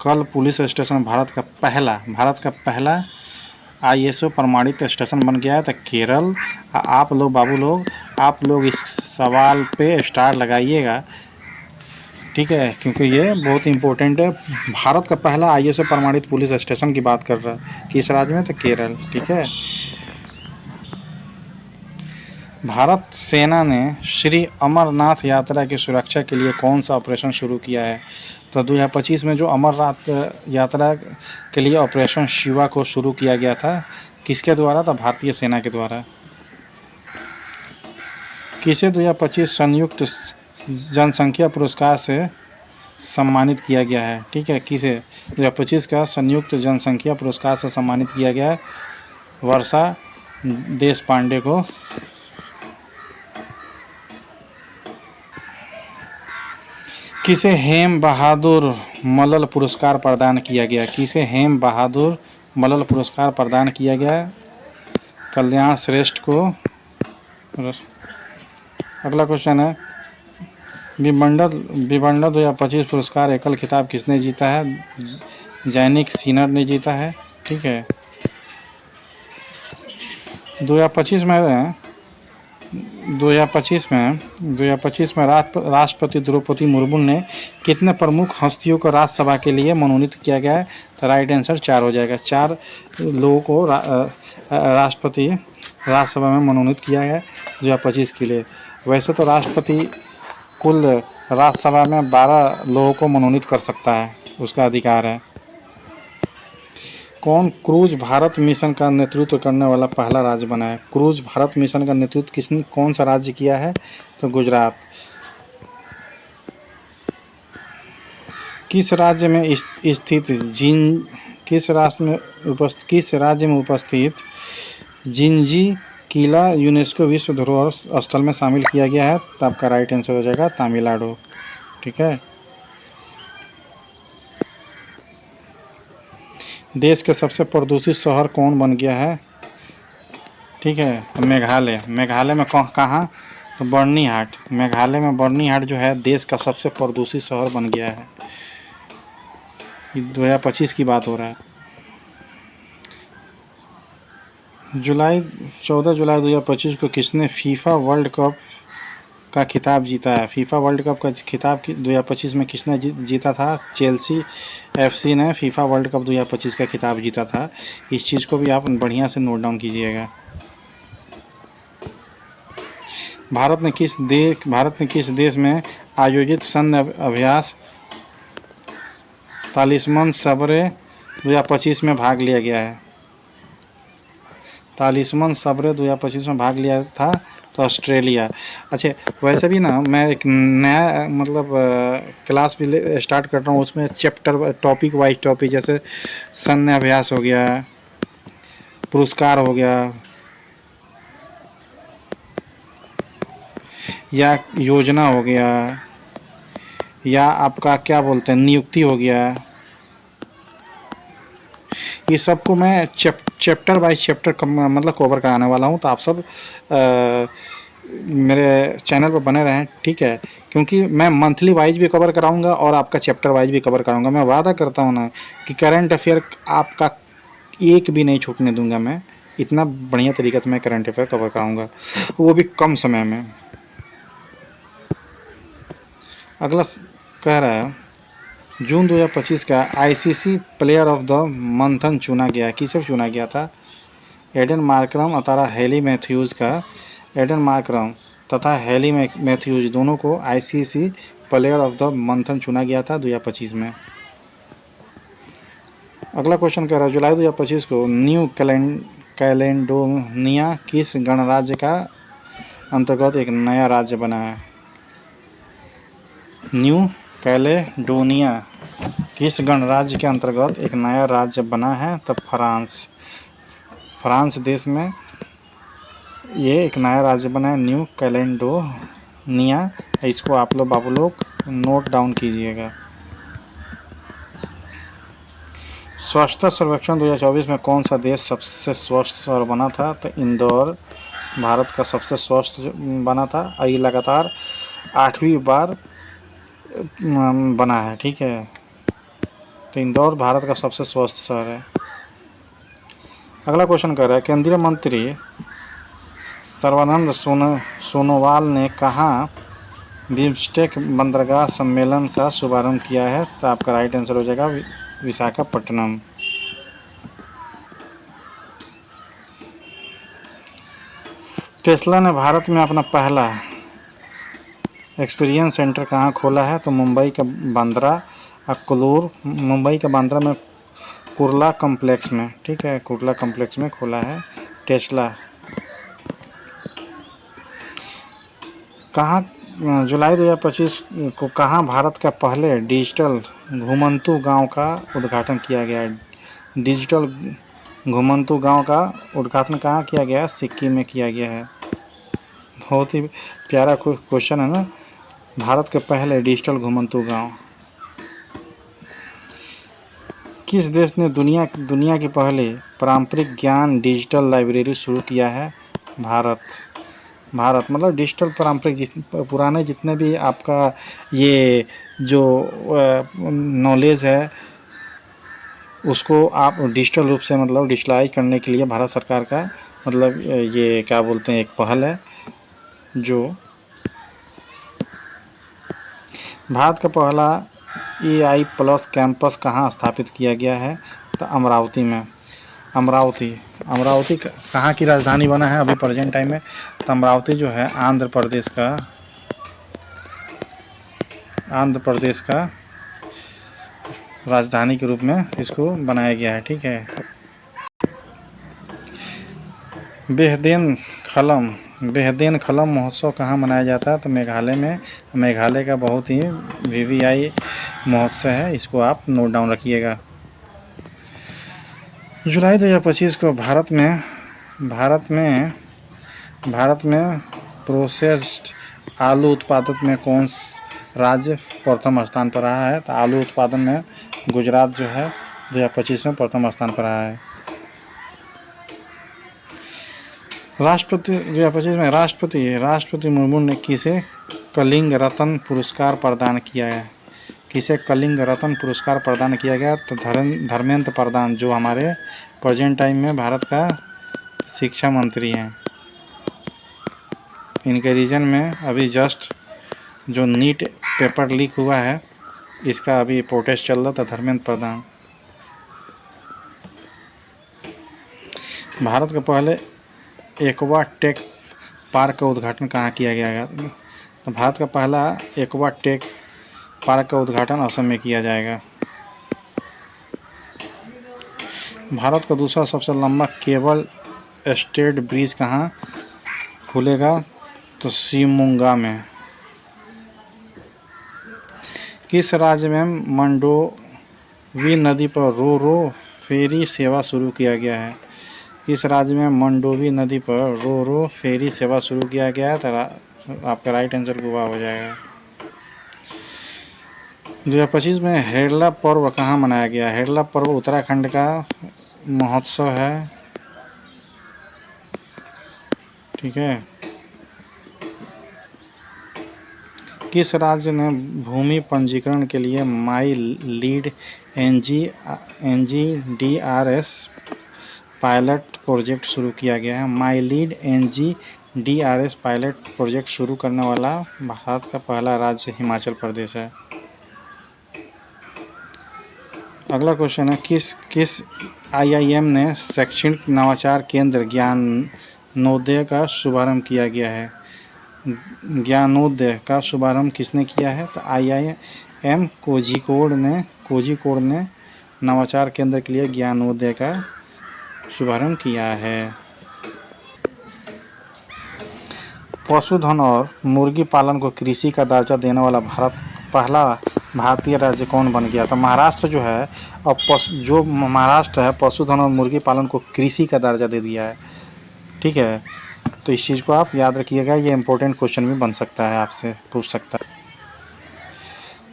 कल पुलिस स्टेशन भारत का पहला ISO प्रमाणित स्टेशन बन गया है? तो केरल। आप लोग बाबू लोग, आप लोग इस सवाल पे स्टार लगाइएगा, ठीक है, क्योंकि ये बहुत इंपॉर्टेंट है। भारत का पहला ISO प्रमाणित पुलिस स्टेशन की बात कर रहा है, किस राज्य में? तो केरल। ठीक है, भारत सेना ने श्री अमरनाथ यात्रा की सुरक्षा के लिए कौन सा ऑपरेशन शुरू किया है? तो 2025 में जो अमरनाथ यात्रा के लिए ऑपरेशन शिवा को शुरू किया गया था, किसके द्वारा? था भारतीय सेना के द्वारा। किसे 2025 संयुक्त जनसंख्या पुरस्कार से सम्मानित किया गया है? ठीक है, किसे 2025 का संयुक्त जनसंख्या पुरस्कार से सम्मानित किया गया है? वर्षा देश पांडे को। किसे हेम बहादुर मलल पुरस्कार प्रदान किया गया? किसे हेम बहादुर मलल पुरस्कार प्रदान किया गया? कल्याण श्रेष्ठ को। अगला क्वेश्चन है, विबंडर 2025 पुरस्कार एकल खिताब किसने जीता है? जैनिक सिनर ने जीता है। ठीक है, 2025 में राष्ट्रपति द्रौपदी मुर्मू ने कितने प्रमुख हस्तियों को राज्यसभा के लिए मनोनीत किया गया है? तो राइट आंसर 4 हो जाएगा। 4 लोगों को राष्ट्रपति राज्यसभा में मनोनीत किया है 2025 के लिए। वैसे तो राष्ट्रपति कुल राज्यसभा में 12 लोगों को मनोनीत कर सकता है, उसका अधिकार है। कौन क्रूज भारत मिशन का नेतृत्व करने वाला पहला राज्य बना है? क्रूज भारत मिशन का नेतृत्व कौन सा राज्य किया है? तो गुजरात। किस राज्य में उपस्थित जिंजी किला यूनेस्को विश्व धरोहर स्थल में शामिल किया गया है? तो आपका राइट आंसर हो जाएगा तमिलनाडु। ठीक है, देश के सबसे प्रदूषित शहर कौन बन गया है? ठीक है, तो मेघालय में कहाँ? तो बर्नीहाट। मेघालय में बर्नीहाट जो है देश का सबसे प्रदूषित शहर बन गया है। 2025 की बात हो रहा है। 14 जुलाई 2025 को किसने फीफा वर्ल्ड कप का खिताब जीता है? फीफा वर्ल्ड कप का खिताब 2025 में किसने जीता था? चेल्सी FC ने फीफा वर्ल्ड कप 2025 का खिताब जीता था। इस चीज़ को भी आप बढ़िया से नोट डाउन कीजिएगा। भारत ने किस देश में आयोजित सैन्य अभ्यास तालिस्मन सब्रे 2025 में भाग लिया गया है? तालिस्मन सब्रे 2025 में भाग लिया था तो ऑस्ट्रेलिया। अच्छा, वैसे भी ना मैं एक नया क्लास भी स्टार्ट कर रहा हूँ, उसमें चैप्टर टॉपिक वाइज टॉपिक, जैसे सैन्य अभ्यास हो गया, पुरस्कार हो गया, या योजना हो गया, या आपका क्या बोलते हैं नियुक्ति हो गया, ये सबको मैं चैप्टर बाय चैप्टर कवर कराने वाला हूँ। तो आप सब मेरे चैनल पर बने रहें, ठीक है, क्योंकि मैं मंथली वाइज भी कवर कराऊंगा और आपका चैप्टर वाइज भी कवर कराऊंगा। मैं वादा करता हूँ ना कि करंट अफेयर आपका एक भी नहीं छूटने दूंगा। मैं इतना बढ़िया तरीके से मैं करंट अफेयर कवर कराऊंगा, वो भी कम समय में। अगला कह रहा है जून 2025 का आईसीसी प्लेयर ऑफ द मंथन चुना गया। किसे चुना गया था? एडन मार्करम तथा हेली मैथ्यूज़ का एडन मार्करम तथा हेली मैथ्यूज दोनों को आईसीसी प्लेयर ऑफ द मंथन चुना गया था 2025 में। अगला क्वेश्चन कह रहा है जुलाई 2025 को न्यू कैलेडोनिया किस गणराज्य का अंतर्गत एक नया राज्य बना है? न्यू कैलेडोनिया किस गणराज्य के अंतर्गत एक नया राज्य बना है? तब फ्रांस देश में ये एक नया राज्य बना है न्यू कैलेडोनिया। इसको आप लोग नोट डाउन कीजिएगा। स्वच्छता सर्वेक्षण 2024 में कौन सा देश सबसे स्वच्छ शहर बना था? तो इंदौर भारत का सबसे स्वच्छ बना था। ये लगातार 8वीं बार बना है। ठीक है, तो इंदौर भारत का सबसे स्वच्छ शहर है। अगला क्वेश्चन कर रहा है केंद्रीय मंत्री सर्बानंद सोनोवाल ने कहाँ बिम्स्टेक बंदरगाह सम्मेलन का शुभारंभ किया है? तो आपका राइट आंसर हो जाएगा विशाखापट्टनम। टेस्ला ने भारत में अपना पहला एक्सपीरियंस सेंटर कहाँ खोला है? तो मुंबई का बांद्रा में कुर्ला कॉम्प्लेक्स में। ठीक है, कुर्ला कॉम्प्लेक्स में खोला है टेस्ला। कहाँ जुलाई 2025 को कहाँ भारत का पहले डिजिटल घुमंतू गांव का उद्घाटन किया गया है? डिजिटल घुमंतू गांव का उद्घाटन कहाँ किया गया है? सिक्किम में किया गया है। बहुत ही प्यारा क्वेश्चन है ना, भारत के पहले डिजिटल घुमंतू गांव। किस देश ने दुनिया की पहले पारंपरिक ज्ञान डिजिटल लाइब्रेरी शुरू किया है? भारत मतलब डिजिटल पारंपरिक पुराने जितने भी आपका ये जो नॉलेज है उसको आप डिजिटल रूप से मतलब डिजिटलाइज करने के लिए भारत सरकार का मतलब ये क्या बोलते हैं एक पहल है। जो भारत का पहला AI+ कैंपस कहाँ स्थापित किया गया है? तो अमरावती में। अमरावती कहाँ की राजधानी बना है अभी प्रेजेंट टाइम में? तो अमरावती जो है आंध्र प्रदेश का राजधानी के रूप में इसको बनाया गया है। ठीक है, बेहदेन खलम महोत्सव कहाँ मनाया जाता है? तो मेघालय में। मेघालय का बहुत ही VVI महोत्सव है, इसको आप नोट डाउन रखिएगा। जुलाई 2025 को भारत में प्रोसेस्ड आलू उत्पादन में कौन राज्य प्रथम स्थान पर रहा है? तो आलू उत्पादन में गुजरात जो है 2025 में प्रथम स्थान पर रहा है। राष्ट्रपति 2025 में राष्ट्रपति मुर्मू ने किसे कलिंग रत्न पुरस्कार प्रदान किया है? किसे कलिंग रत्न पुरस्कार प्रदान किया गया? तो धर्मेंद्र प्रधान जो हमारे प्रेजेंट टाइम में भारत का शिक्षा मंत्री हैं। इनके रीजन में अभी जस्ट जो नीट पेपर लीक हुआ है इसका अभी प्रोटेस्ट चल रहा था। धर्मेंद्र प्रधान। भारत के पहले एक्वा टेक पार्क का उद्घाटन कहाँ किया गया है? तो भारत का पहला एक्वा टेक पार्क का उद्घाटन असम में किया जाएगा। भारत का दूसरा सबसे लंबा केबल स्टेड ब्रिज कहाँ खुलेगा? तो शिमोगा में। किस राज्य में मंडोवी नदी पर रो फेरी सेवा शुरू किया गया है? किस राज्य में मंडोवी नदी पर रो फेरी सेवा शुरू किया गया है? तो आपका राइट आंसर गोवा हो जाएगा। 2025 में हेरला पर्व कहाँ मनाया गया? हेरला पर्व उत्तराखंड का महोत्सव है। ठीक है, किस राज्य ने भूमि पंजीकरण के लिए माई लीड NGDRS पायलट प्रोजेक्ट शुरू किया गया है? माई लीड DRS पायलट प्रोजेक्ट शुरू करने वाला भारत का पहला राज्य हिमाचल प्रदेश है। अगला क्वेश्चन है, किस किस IIM ने शैक्षणिक नवाचार केंद्र ज्ञानोदय का शुभारंभ किया गया है? ज्ञानोदय का शुभारंभ किसने किया है? तो IIM कोझिकोड ने नवाचार केंद्र के लिए ज्ञानोदय का शुभारंभ किया है। पशुधन और मुर्गी पालन को कृषि का दर्जा देने वाला पहला भारतीय राज्य कौन बन गया? तो महाराष्ट्र जो है, अब जो महाराष्ट्र है पशुधन और मुर्गी पालन को कृषि का दर्जा दे दिया है। ठीक है, तो इस चीज़ को आप याद रखिएगा, ये इंपॉर्टेंट क्वेश्चन भी बन सकता है, आपसे पूछ सकता है।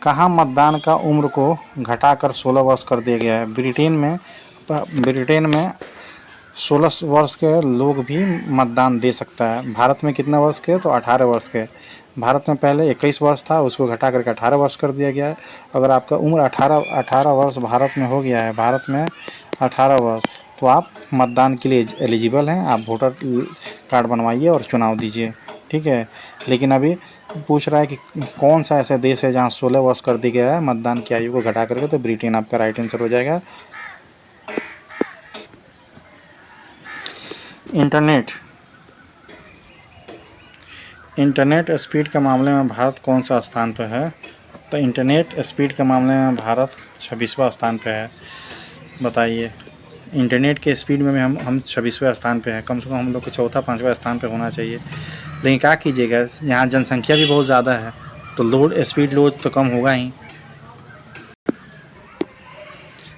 कहाँ मतदान का उम्र को घटाकर 16 वर्ष कर दिया गया है? ब्रिटेन में 16 वर्ष के लोग भी मतदान दे सकता है। भारत में कितने वर्ष के? तो 18 वर्ष के। भारत में पहले 21 वर्ष था, उसको घटा करके 18 वर्ष कर दिया गया है। अगर आपका उम्र 18 वर्ष भारत में हो गया है, भारत में 18 वर्ष, तो आप मतदान के लिए एलिजिबल हैं। आप वोटर कार्ड बनवाइए और चुनाव दीजिए। ठीक है, लेकिन अभी पूछ रहा है कि कौन सा ऐसा देश है जहाँ 16 वर्ष कर दिया गया है मतदान की आयु को घटा करके? तो ब्रिटेन आपका राइट आंसर हो जाएगा। इंटरनेट स्पीड के मामले में भारत कौन सा स्थान पर है? तो इंटरनेट स्पीड के मामले में भारत 26वां स्थान पर है। बताइए, इंटरनेट के स्पीड में हम 26वें स्थान पे हैं। कम से कम हम लोग को चौथा 5वां स्थान पे होना चाहिए। लेकिन क्या कीजिएगा, यहाँ जनसंख्या भी बहुत ज़्यादा है, तो स्पीड लोड तो कम होगा ही।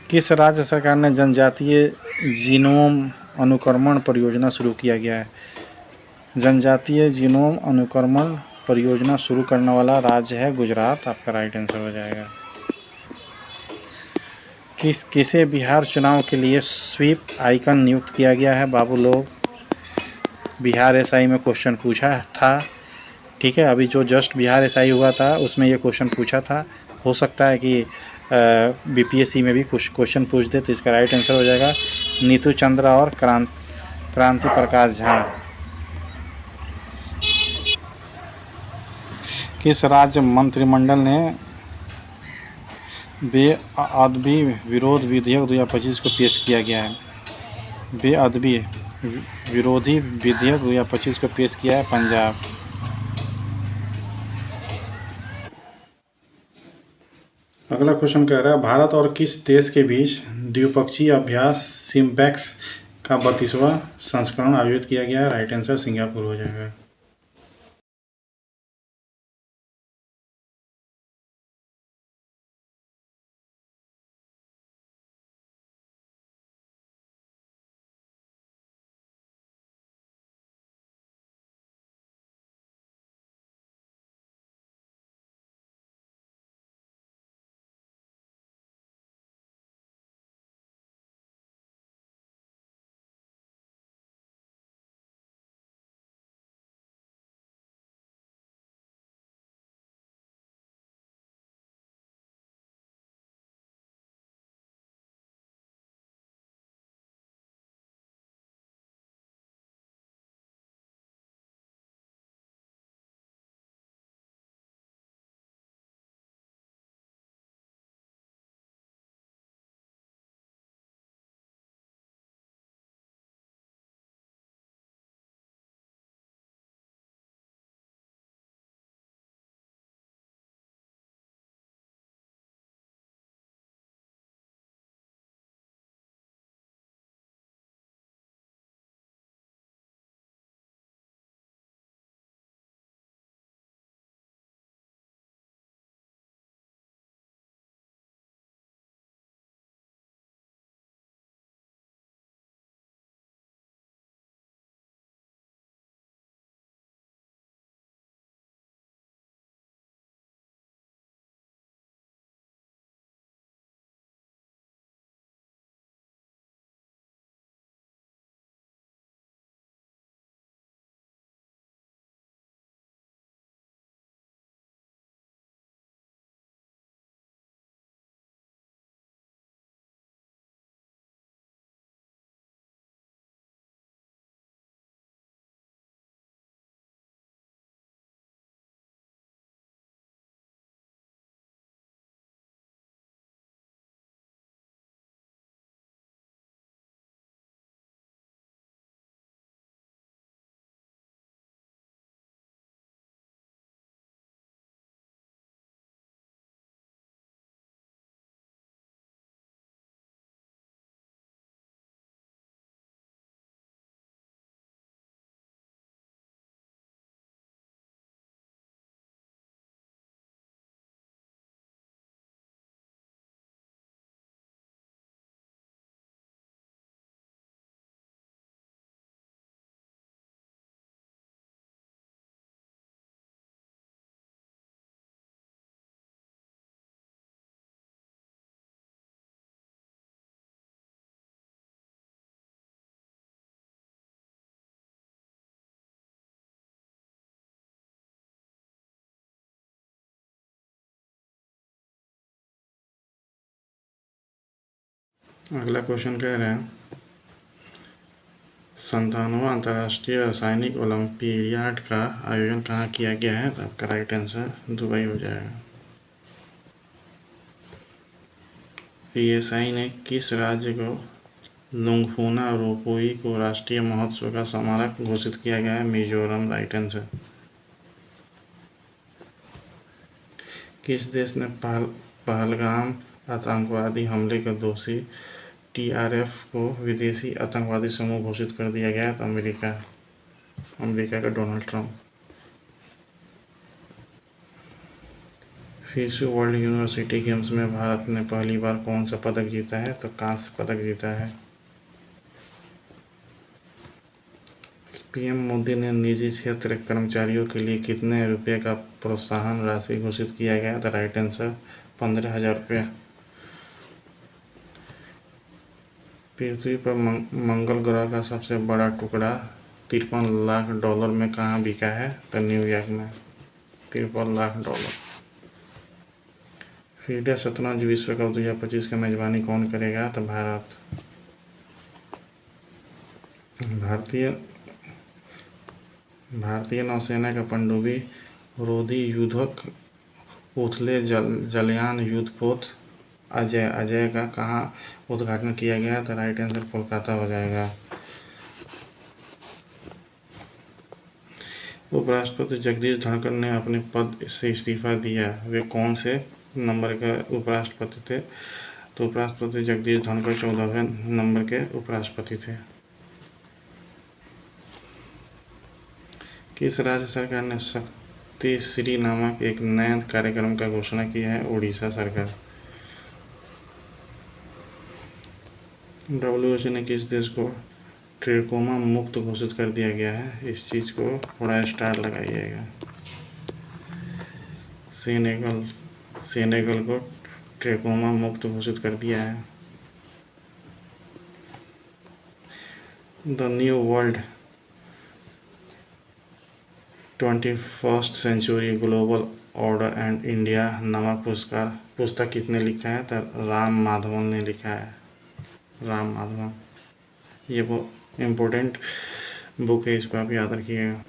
किस राज्य सरकार ने जनजातीय जीनोम अनुक्रमण परियोजना शुरू किया गया है? जनजातीय जीनोम अनुक्रमण परियोजना शुरू करने वाला राज्य है गुजरात। आपका राइट आंसर हो जाएगा। किसे बिहार चुनाव के लिए स्वीप आइकन नियुक्त किया गया है? बाबू लोग, बिहार SI में क्वेश्चन पूछा था। ठीक है, अभी जो जस्ट बिहार SI हुआ था उसमें ये क्वेश्चन पूछा था। हो सकता है कि BPSC में भी कुछ क्वेश्चन पूछ दे, तो इसका राइट आंसर हो जाएगा नीतू चंद्रा और क्रांति प्रकाश झा। किस राज्य मंत्रिमंडल ने बेअदबी विरोध विधेयक 2025 को पेश किया गया है? बेअदबी विरोधी विधेयक 2025 को पेश किया है पंजाब। अगला क्वेश्चन कह रहा है, भारत और किस देश के बीच द्विपक्षीय अभ्यास सिम्पैक्स का 32वां संस्करण आयोजित किया गया है? राइट आंसर सिंगापुर हो जाएगा। अगला क्वेश्चन कह रहे हैं 97वां अंतर्राष्ट्रीय रासायनिक ओलंपियाड का आयोजन कहाँ किया गया है? तो आपका राइट आंसर दुबई हो जाएगा। पीएसआई ने किस राज्य को लुंगफुना रोपोई को राष्ट्रीय महोत्सव का स्मारक घोषित किया गया है? Mizoram, right answer. किस देश ने पहलगाम आतंकवादी हमले के दोषी टीआरएफ को विदेशी आतंकवादी समूह घोषित कर दिया गया? तो अमेरिका का Donald Trump. FISU world university games में भारत ने पहली बार कौन सा पदक जीता है? तो कांस्य पदक जीता है। पीएम मोदी ने निजी क्षेत्र के कर्मचारियों के लिए कितने रुपए का प्रोत्साहन राशि घोषित किया गया? तो राइट आंसर 15,000 रुपये। पृथ्वी पर मंगल ग्रह का सबसे बड़ा टुकड़ा 53 लाख डॉलर में कहाँ बिका है? तो न्यूयॉर्क में। 53 लाख डॉलर। फीडे शतरंज विश्व कप 2025 की मेजबानी कौन करेगा? तो भारत। भारतीय नौसेना का पनडुब्बी रोधी युद्धक उथले जलयान युद्धपोत अजय का कहाँ उद्घाटन किया गया? तो राइट आंसर कोलकाता हो जाएगा। उपराष्ट्रपति जगदीश धनखड़ ने अपने पद से इस्तीफा दिया। वे कौन से नंबर के उपराष्ट्रपति थे? तो उपराष्ट्रपति जगदीश धनखड़ 14वें नंबर के उपराष्ट्रपति थे। किस राज्य सरकार ने शक्ति श्री नामक एक नए कार्यक्रम का घोषणा की है? उड़ीसा सरकार। WHO ने किस देश को ट्रेकोमा मुक्त घोषित कर दिया गया है? इस चीज़ को थोड़ा स्टार लगाइएगा। सेनेगल को ट्रेकोमा मुक्त घोषित कर दिया है। The new world 21st century global order and India नामक पुस्तक किसने लिखा है? तो राम माधवन ने लिखा है। राम माधवन। ये वो इम्पोर्टेंट बुक है, इसको आप याद रखिएगा।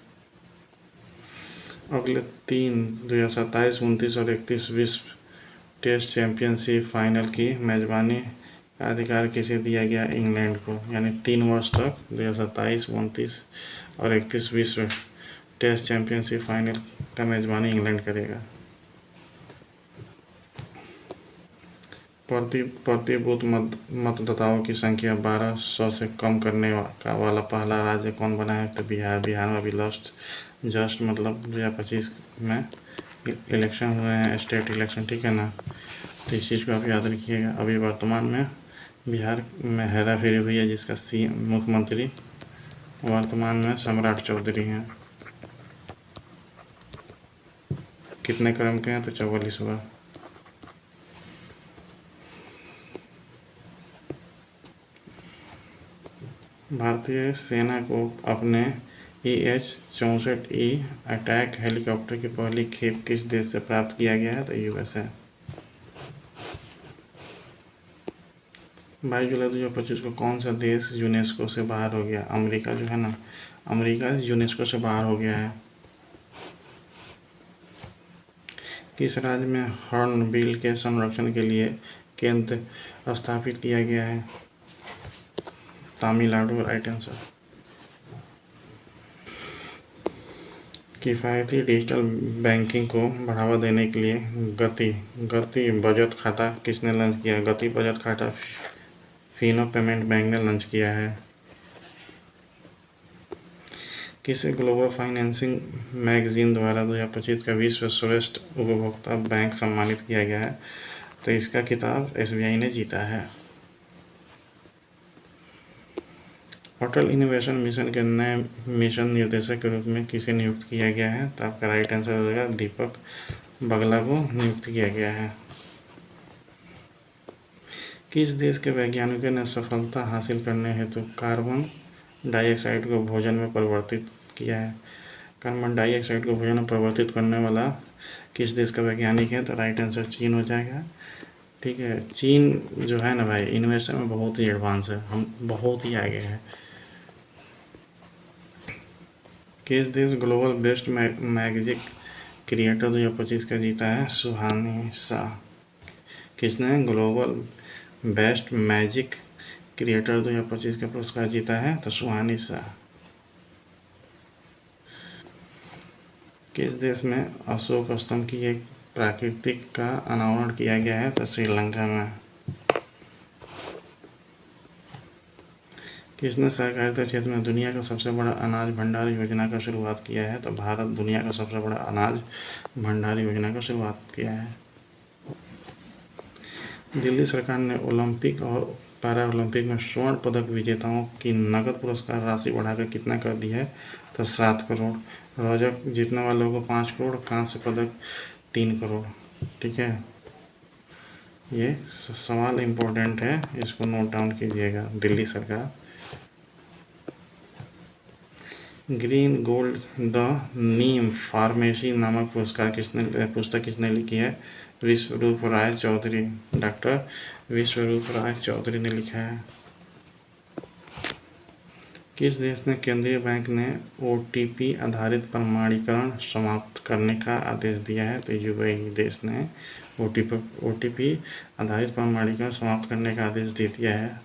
अगले 2027, 29 और 31 विश्व टेस्ट चैंपियनशिप फाइनल की मेजबानी का अधिकार किसे दिया गया? इंग्लैंड को। यानी 3 वर्ष तक 2027, 29 और 31 विश्व टेस्ट चैंपियनशिप फाइनल का मेजबानी इंग्लैंड करेगा। प्रति बूथ मतदाताओं की संख्या 1200 से कम करने वाला पहला राज्य कौन बना है? तो बिहार। बिहार में अभी जस्ट मतलब 2025 में इलेक्शन हुए हैं, स्टेट इलेक्शन, ठीक है ना। तो इस चीज़ को आप याद रखिएगा। अभी वर्तमान में बिहार में हेराफेरी हुई है, जिसका मुख्यमंत्री वर्तमान में सम्राट चौधरी हैं। कितने क्रम के हैं? तो 44वां। भारतीय सेना को अपने EH-64E अटैक हेलीकॉप्टर की पहली खेप किस देश से प्राप्त किया गया है? तो USA। 22 जुलाई 2025 को कौन सा देश यूनेस्को से बाहर हो गया? अमेरिका जो है ना, अमेरिका यूनेस्को से बाहर हो गया है। किस राज्य में हॉर्नबिल के संरक्षण के लिए केंद्र स्थापित किया गया है? Tamil Nadu, right answer. किफ़ायती डिजिटल बैंकिंग को बढ़ावा देने के लिए गति बचत खाता किसने लॉन्च किया? गति बचत खाता फिनो पेमेंट बैंक ने लॉन्च किया है। किसे ग्लोबल फाइनेंसिंग मैगजीन द्वारा 2025 का विश्व श्रेष्ठ उपभोक्ता बैंक सम्मानित किया गया है? तो इसका खिताब SBI ने जीता है। अटल इनोवेशन मिशन के नए मिशन निर्देशक के रूप में किसे नियुक्त किया गया है? तो आपका राइट आंसर हो जाएगा दीपक बगला को नियुक्त किया गया है। किस देश के वैज्ञानिकों ने सफलता हासिल करने हेतु कार्बन डाइऑक्साइड को भोजन में परिवर्तित किया है? कार्बन डाइऑक्साइड को भोजन में परिवर्तित करने वाला किस देश का वैज्ञानिक है? तो राइट आंसर चीन हो जाएगा। ठीक है, चीन जो है ना भाई, इन्वेस्टर में बहुत ही एडवांस है, हम बहुत ही आगे हैं। किस देश ग्लोबल बेस्ट मैजिक क्रिएटर 2025 का जीता है? सुहानी शाह। किसने ग्लोबल बेस्ट मैजिक क्रिएटर 2025 का पुरस्कार जीता है? तो सुहानी शाह। किस देश में अशोक स्तंभ की एक प्राकृतिक का अनावरण किया गया है? तो श्रीलंका में। किसने सहकारिता क्षेत्र में दुनिया का सबसे बड़ा अनाज भंडार योजना का शुरुआत किया है? तो भारत दुनिया का सबसे बड़ा अनाज भंडार योजना का शुरुआत किया है। दिल्ली सरकार ने ओलंपिक और पैरा ओलंपिक में स्वर्ण पदक विजेताओं की नकद पुरस्कार राशि बढ़ाकर कितना कर दी है? तो 7 करोड़। रजत जीतने वालों को 5 करोड़, कांस्य पदक 3 करोड़। ठीक है, ये सवाल इम्पोर्टेंट है, इसको नोट डाउन कीजिएगा। दिल्ली सरकार। Green gold the Neem pharmacy नामक पुस्तक किसने लिखी है? विश्वरूप राय चौधरी। डॉक्टर विश्वरूप राय चौधरी ने लिखा है। किस देश ने केंद्रीय बैंक ने ओटीपी आधारित प्रमाणीकरण समाप्त करने का आदेश दिया है? तो यूएई देश ने ओटीपी आधारित प्रमाणीकरण समाप्त करने का आदेश दे दिया है।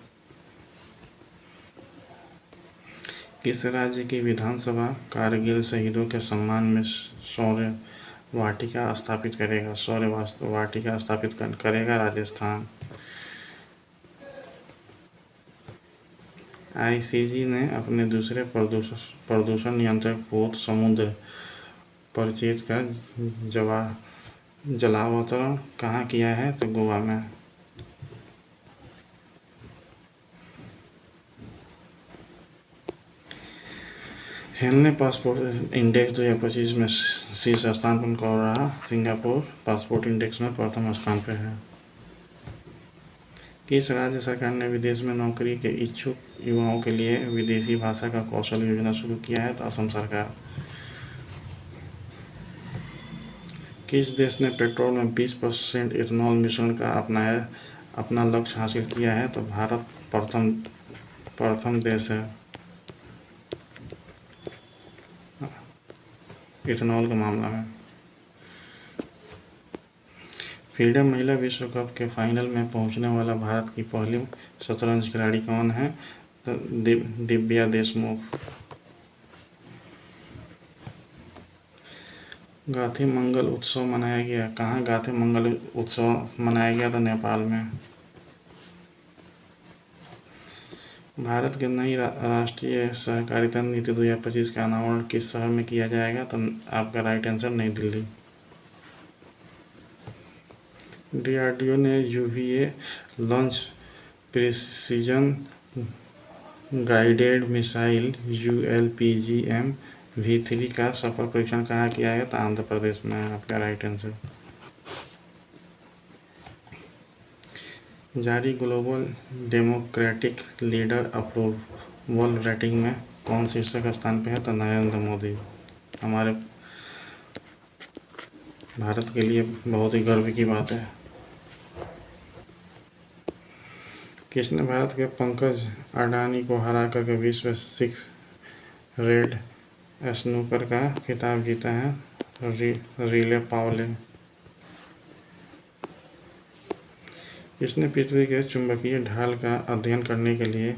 किस राज्य की विधानसभा कारगिल शहीदों के सम्मान में शौर्य वाटिका स्थापित करेगा? शौर्य वाटिका स्थापित करेगा राजस्थान। आईसीजे ने अपने दूसरे प्रदूषण नियंत्रक पोत समुद्र परिचित का जलावतरण कहाँ किया है? तो गोवा में। हेनले पासपोर्ट इंडेक्स 2025 में शीर्ष स्थान पर कौन रहा? सिंगापुर पासपोर्ट इंडेक्स में प्रथम स्थान पर है। किस राज्य सरकार ने विदेश में नौकरी के इच्छुक युवाओं के लिए विदेशी भाषा का कौशल योजना शुरू किया है? तो असम सरकार। किस देश ने पेट्रोल में 20% इथेनॉल मिश्रण का अपना लक्ष्य हासिल किया है? तो भारत प्रथम देश है इथेनॉल के मामला में। फ्रीडम महिला विश्व कप के फाइनल में पहुंचने वाला भारत की पहली शतरंज खिलाड़ी कौन है? तो दिव्या देशमुख। गाथी मंगल उत्सव मनाया गया कहाँ? गाथी मंगल उत्सव मनाया गया था नेपाल में। भारत की नई राष्ट्रीय सहकारिता नीति 2025 का अनावरण किस शहर में किया जाएगा? तो आपका राइट आंसर नई दिल्ली। डीआरडीओ ने UVA launch precision guided missile ULPGM V3 का सफल परीक्षण कहाँ किया है? तो आंध्र प्रदेश में। आपका राइट आंसर। जारी global democratic leader approval rating में कौन शीर्षक स्थान पे है? तो नरेंद्र मोदी। हमारे भारत के लिए बहुत ही गर्व की बात है। किसने भारत के पंकज अडानी को हरा करके विश्व 6 रेड स्नूकर का खिताब जीता है? रिले पावले। किसने पृथ्वी के चुंबकीय ढाल का अध्ययन करने के लिए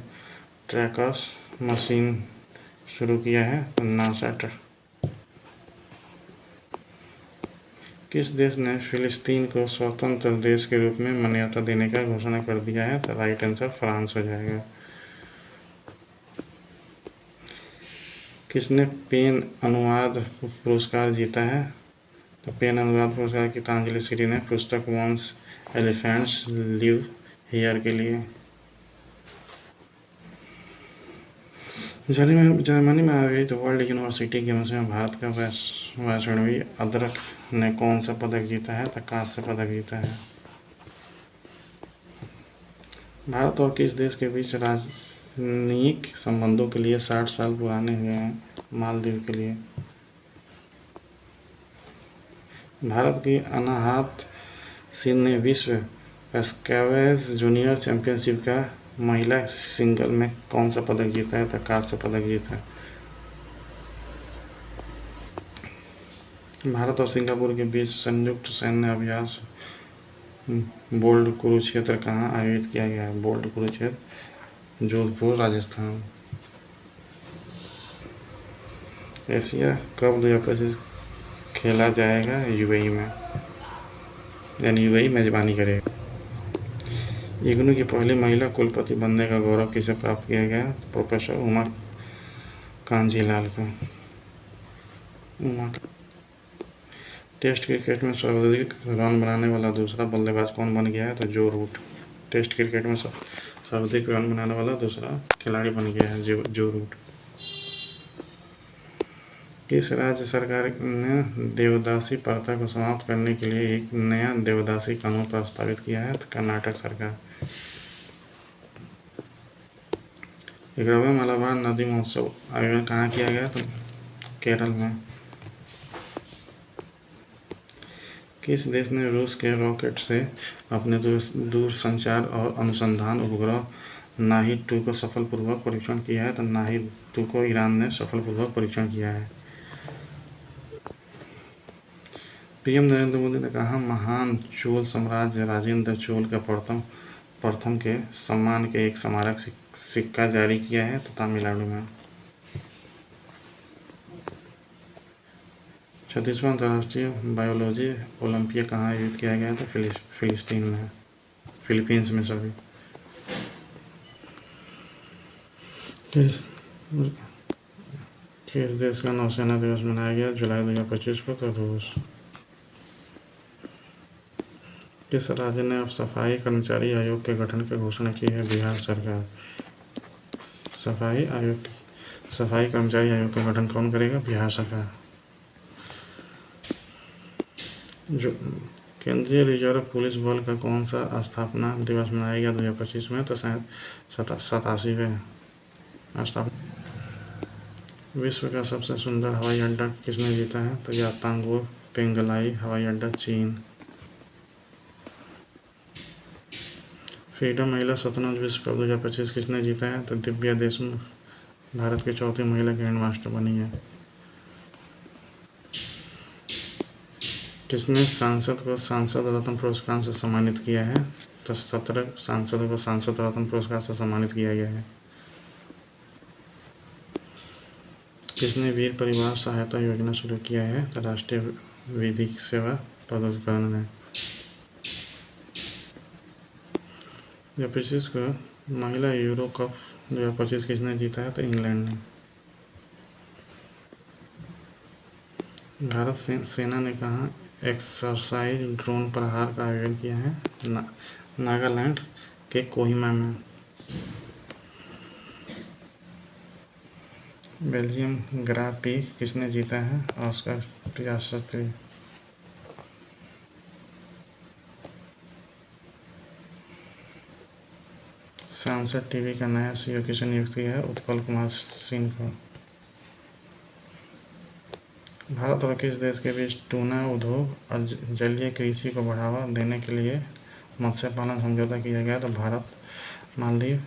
ट्रैकर्स मशीन शुरू किया है? तो नासा। किस देश ने फिलिस्तीन को स्वतंत्र देश के रूप में मान्यता देने का घोषणा कर दिया है? तो राइट आंसर फ्रांस हो जाएगा। किसने पेन अनुवाद पुरस्कार जीता है? तो पेन अनुवाद पुरस्कार गीतांजलि श्री ने पुस्तक वंस एलिफेंट्स लिव हियर के लिए। जर्मनी में आयोजित वर्ल्ड यूनिवर्सिटी गेम्स में भारत का वैष्णवी अदरक ने कौन सा पदक जीता है? तो कांस्य पदक जीता है। भारत और किस देश के बीच राजनयिक संबंधों के लिए 60 साल पुराने हुए हैं? मालदीव के लिए। भारत की अनाहत सिंह ने विश्व स्क्वैश जूनियर चैंपियनशिप का महिला सिंगल में कौन सा पदक जीता है? तो कांस्य पदक जीता है। भारत और सिंगापुर के बीच संयुक्त सैन्य अभ्यास बोल्ड कुरुक्षेत्र कहाँ आयोजित किया गया है? Bold Kurukshetra Jodhpur Rajasthan. Asia cup 2025 खेला जाएगा यूएई में, यानी यूएई मेजबानी करेगा। इग्नू की पहली महिला कुलपति बनने का गौरव किसे प्राप्त किया गया? प्रोफेसर उमा कांजीलाल को। टेस्ट क्रिकेट में सर्वाधिक रन बनाने वाला दूसरा बल्लेबाज कौन बन गया है? तो जो रूट। टेस्ट क्रिकेट में सर्वाधिक रन बनाने वाला दूसरा खिलाड़ी बन गया है जो रूट। किस राज्य सरकार ने देवदासी प्रथा को समाप्त करने के लिए एक नया देवदासी कानून प्रस्तावित किया है? तो कर्नाटक सरकार। 11वां मलाबार नदी महोत्सव आयोजन कहाँ किया गया? तो केरल में। किस देश ने रूस के रॉकेट से अपने दूरसंचार और अनुसंधान उपग्रह नाहिद 2 को सफलपूर्वक परीक्षण किया है? तो नाहिद 2 को ईरान ने सफलपूर्वक परीक्षण किया है। पीएम नरेंद्र मोदी ने कहा महान चोल साम्राज्य राजेंद्र चोल का प्रथम के सम्मान के एक स्मारक सिक्का जारी किया है? तो तमिलनाडु में। 36वां अंतर्राष्ट्रीय बायोलॉजी ओलंपियाड कहाँ आयोजित किया गया? तो फिलीपींस में सभी। किस देश का नौसेना दिवस मनाया गया जुलाई 2025 को? तो रूस। किस राज्य ने अब सफाई कर्मचारी आयोग के गठन की घोषणा की है? बिहार सरकार। सफाई कर्मचारी आयोग का गठन कौन करेगा? बिहार सरकार। जो केंद्रीय रिजर्व पुलिस बल का कौन सा स्थापना दिवस मनाया गया 2025 में? तो 87वें स्थापना। विश्व का सबसे सुंदर हवाई अड्डा किसने जीता है? तो यातांगो पेंगलाई हवाई अड्डा चीन। फ्रीडम महिला शतरंज विश्व कप 2025 किसने जीता है? तो दिव्या देशमुख भारत की चौथी महिला ग्रैंड मास्टर बनी है। किसने सांसद को सांसद रत्न पुरस्कार से सम्मानित किया है? तो 17 सांसदों को सांसद रत्न पुरस्कार से सम्मानित किया गया है। किसने वीर परिवार सहायता योजना शुरू किया है? तो राष्ट्रीय विधिक सेवा प्राधिकरण ने। 2025 को महिला यूरो कप 2025 किसने जीता है? तो इंग्लैंड ने। भारत सेना ने कहा एक्सरसाइज ड्रोन प्रहार का आयोजन किया है? नागालैंड के कोहिमा में। बेल्जियम ग्रां प्री किसने जीता है? Oscar Piastri. सांसद टीवी का नया सीईओ किसे नियुक्त किया है? उत्पल कुमार सिंह को। भारत और किस देश के बीच टूना उद्योग और जलीय कृषि को बढ़ावा देने के लिए मत्स्य पालन समझौता किया गया? तो भारत मालदीव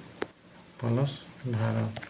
प्लस भारत।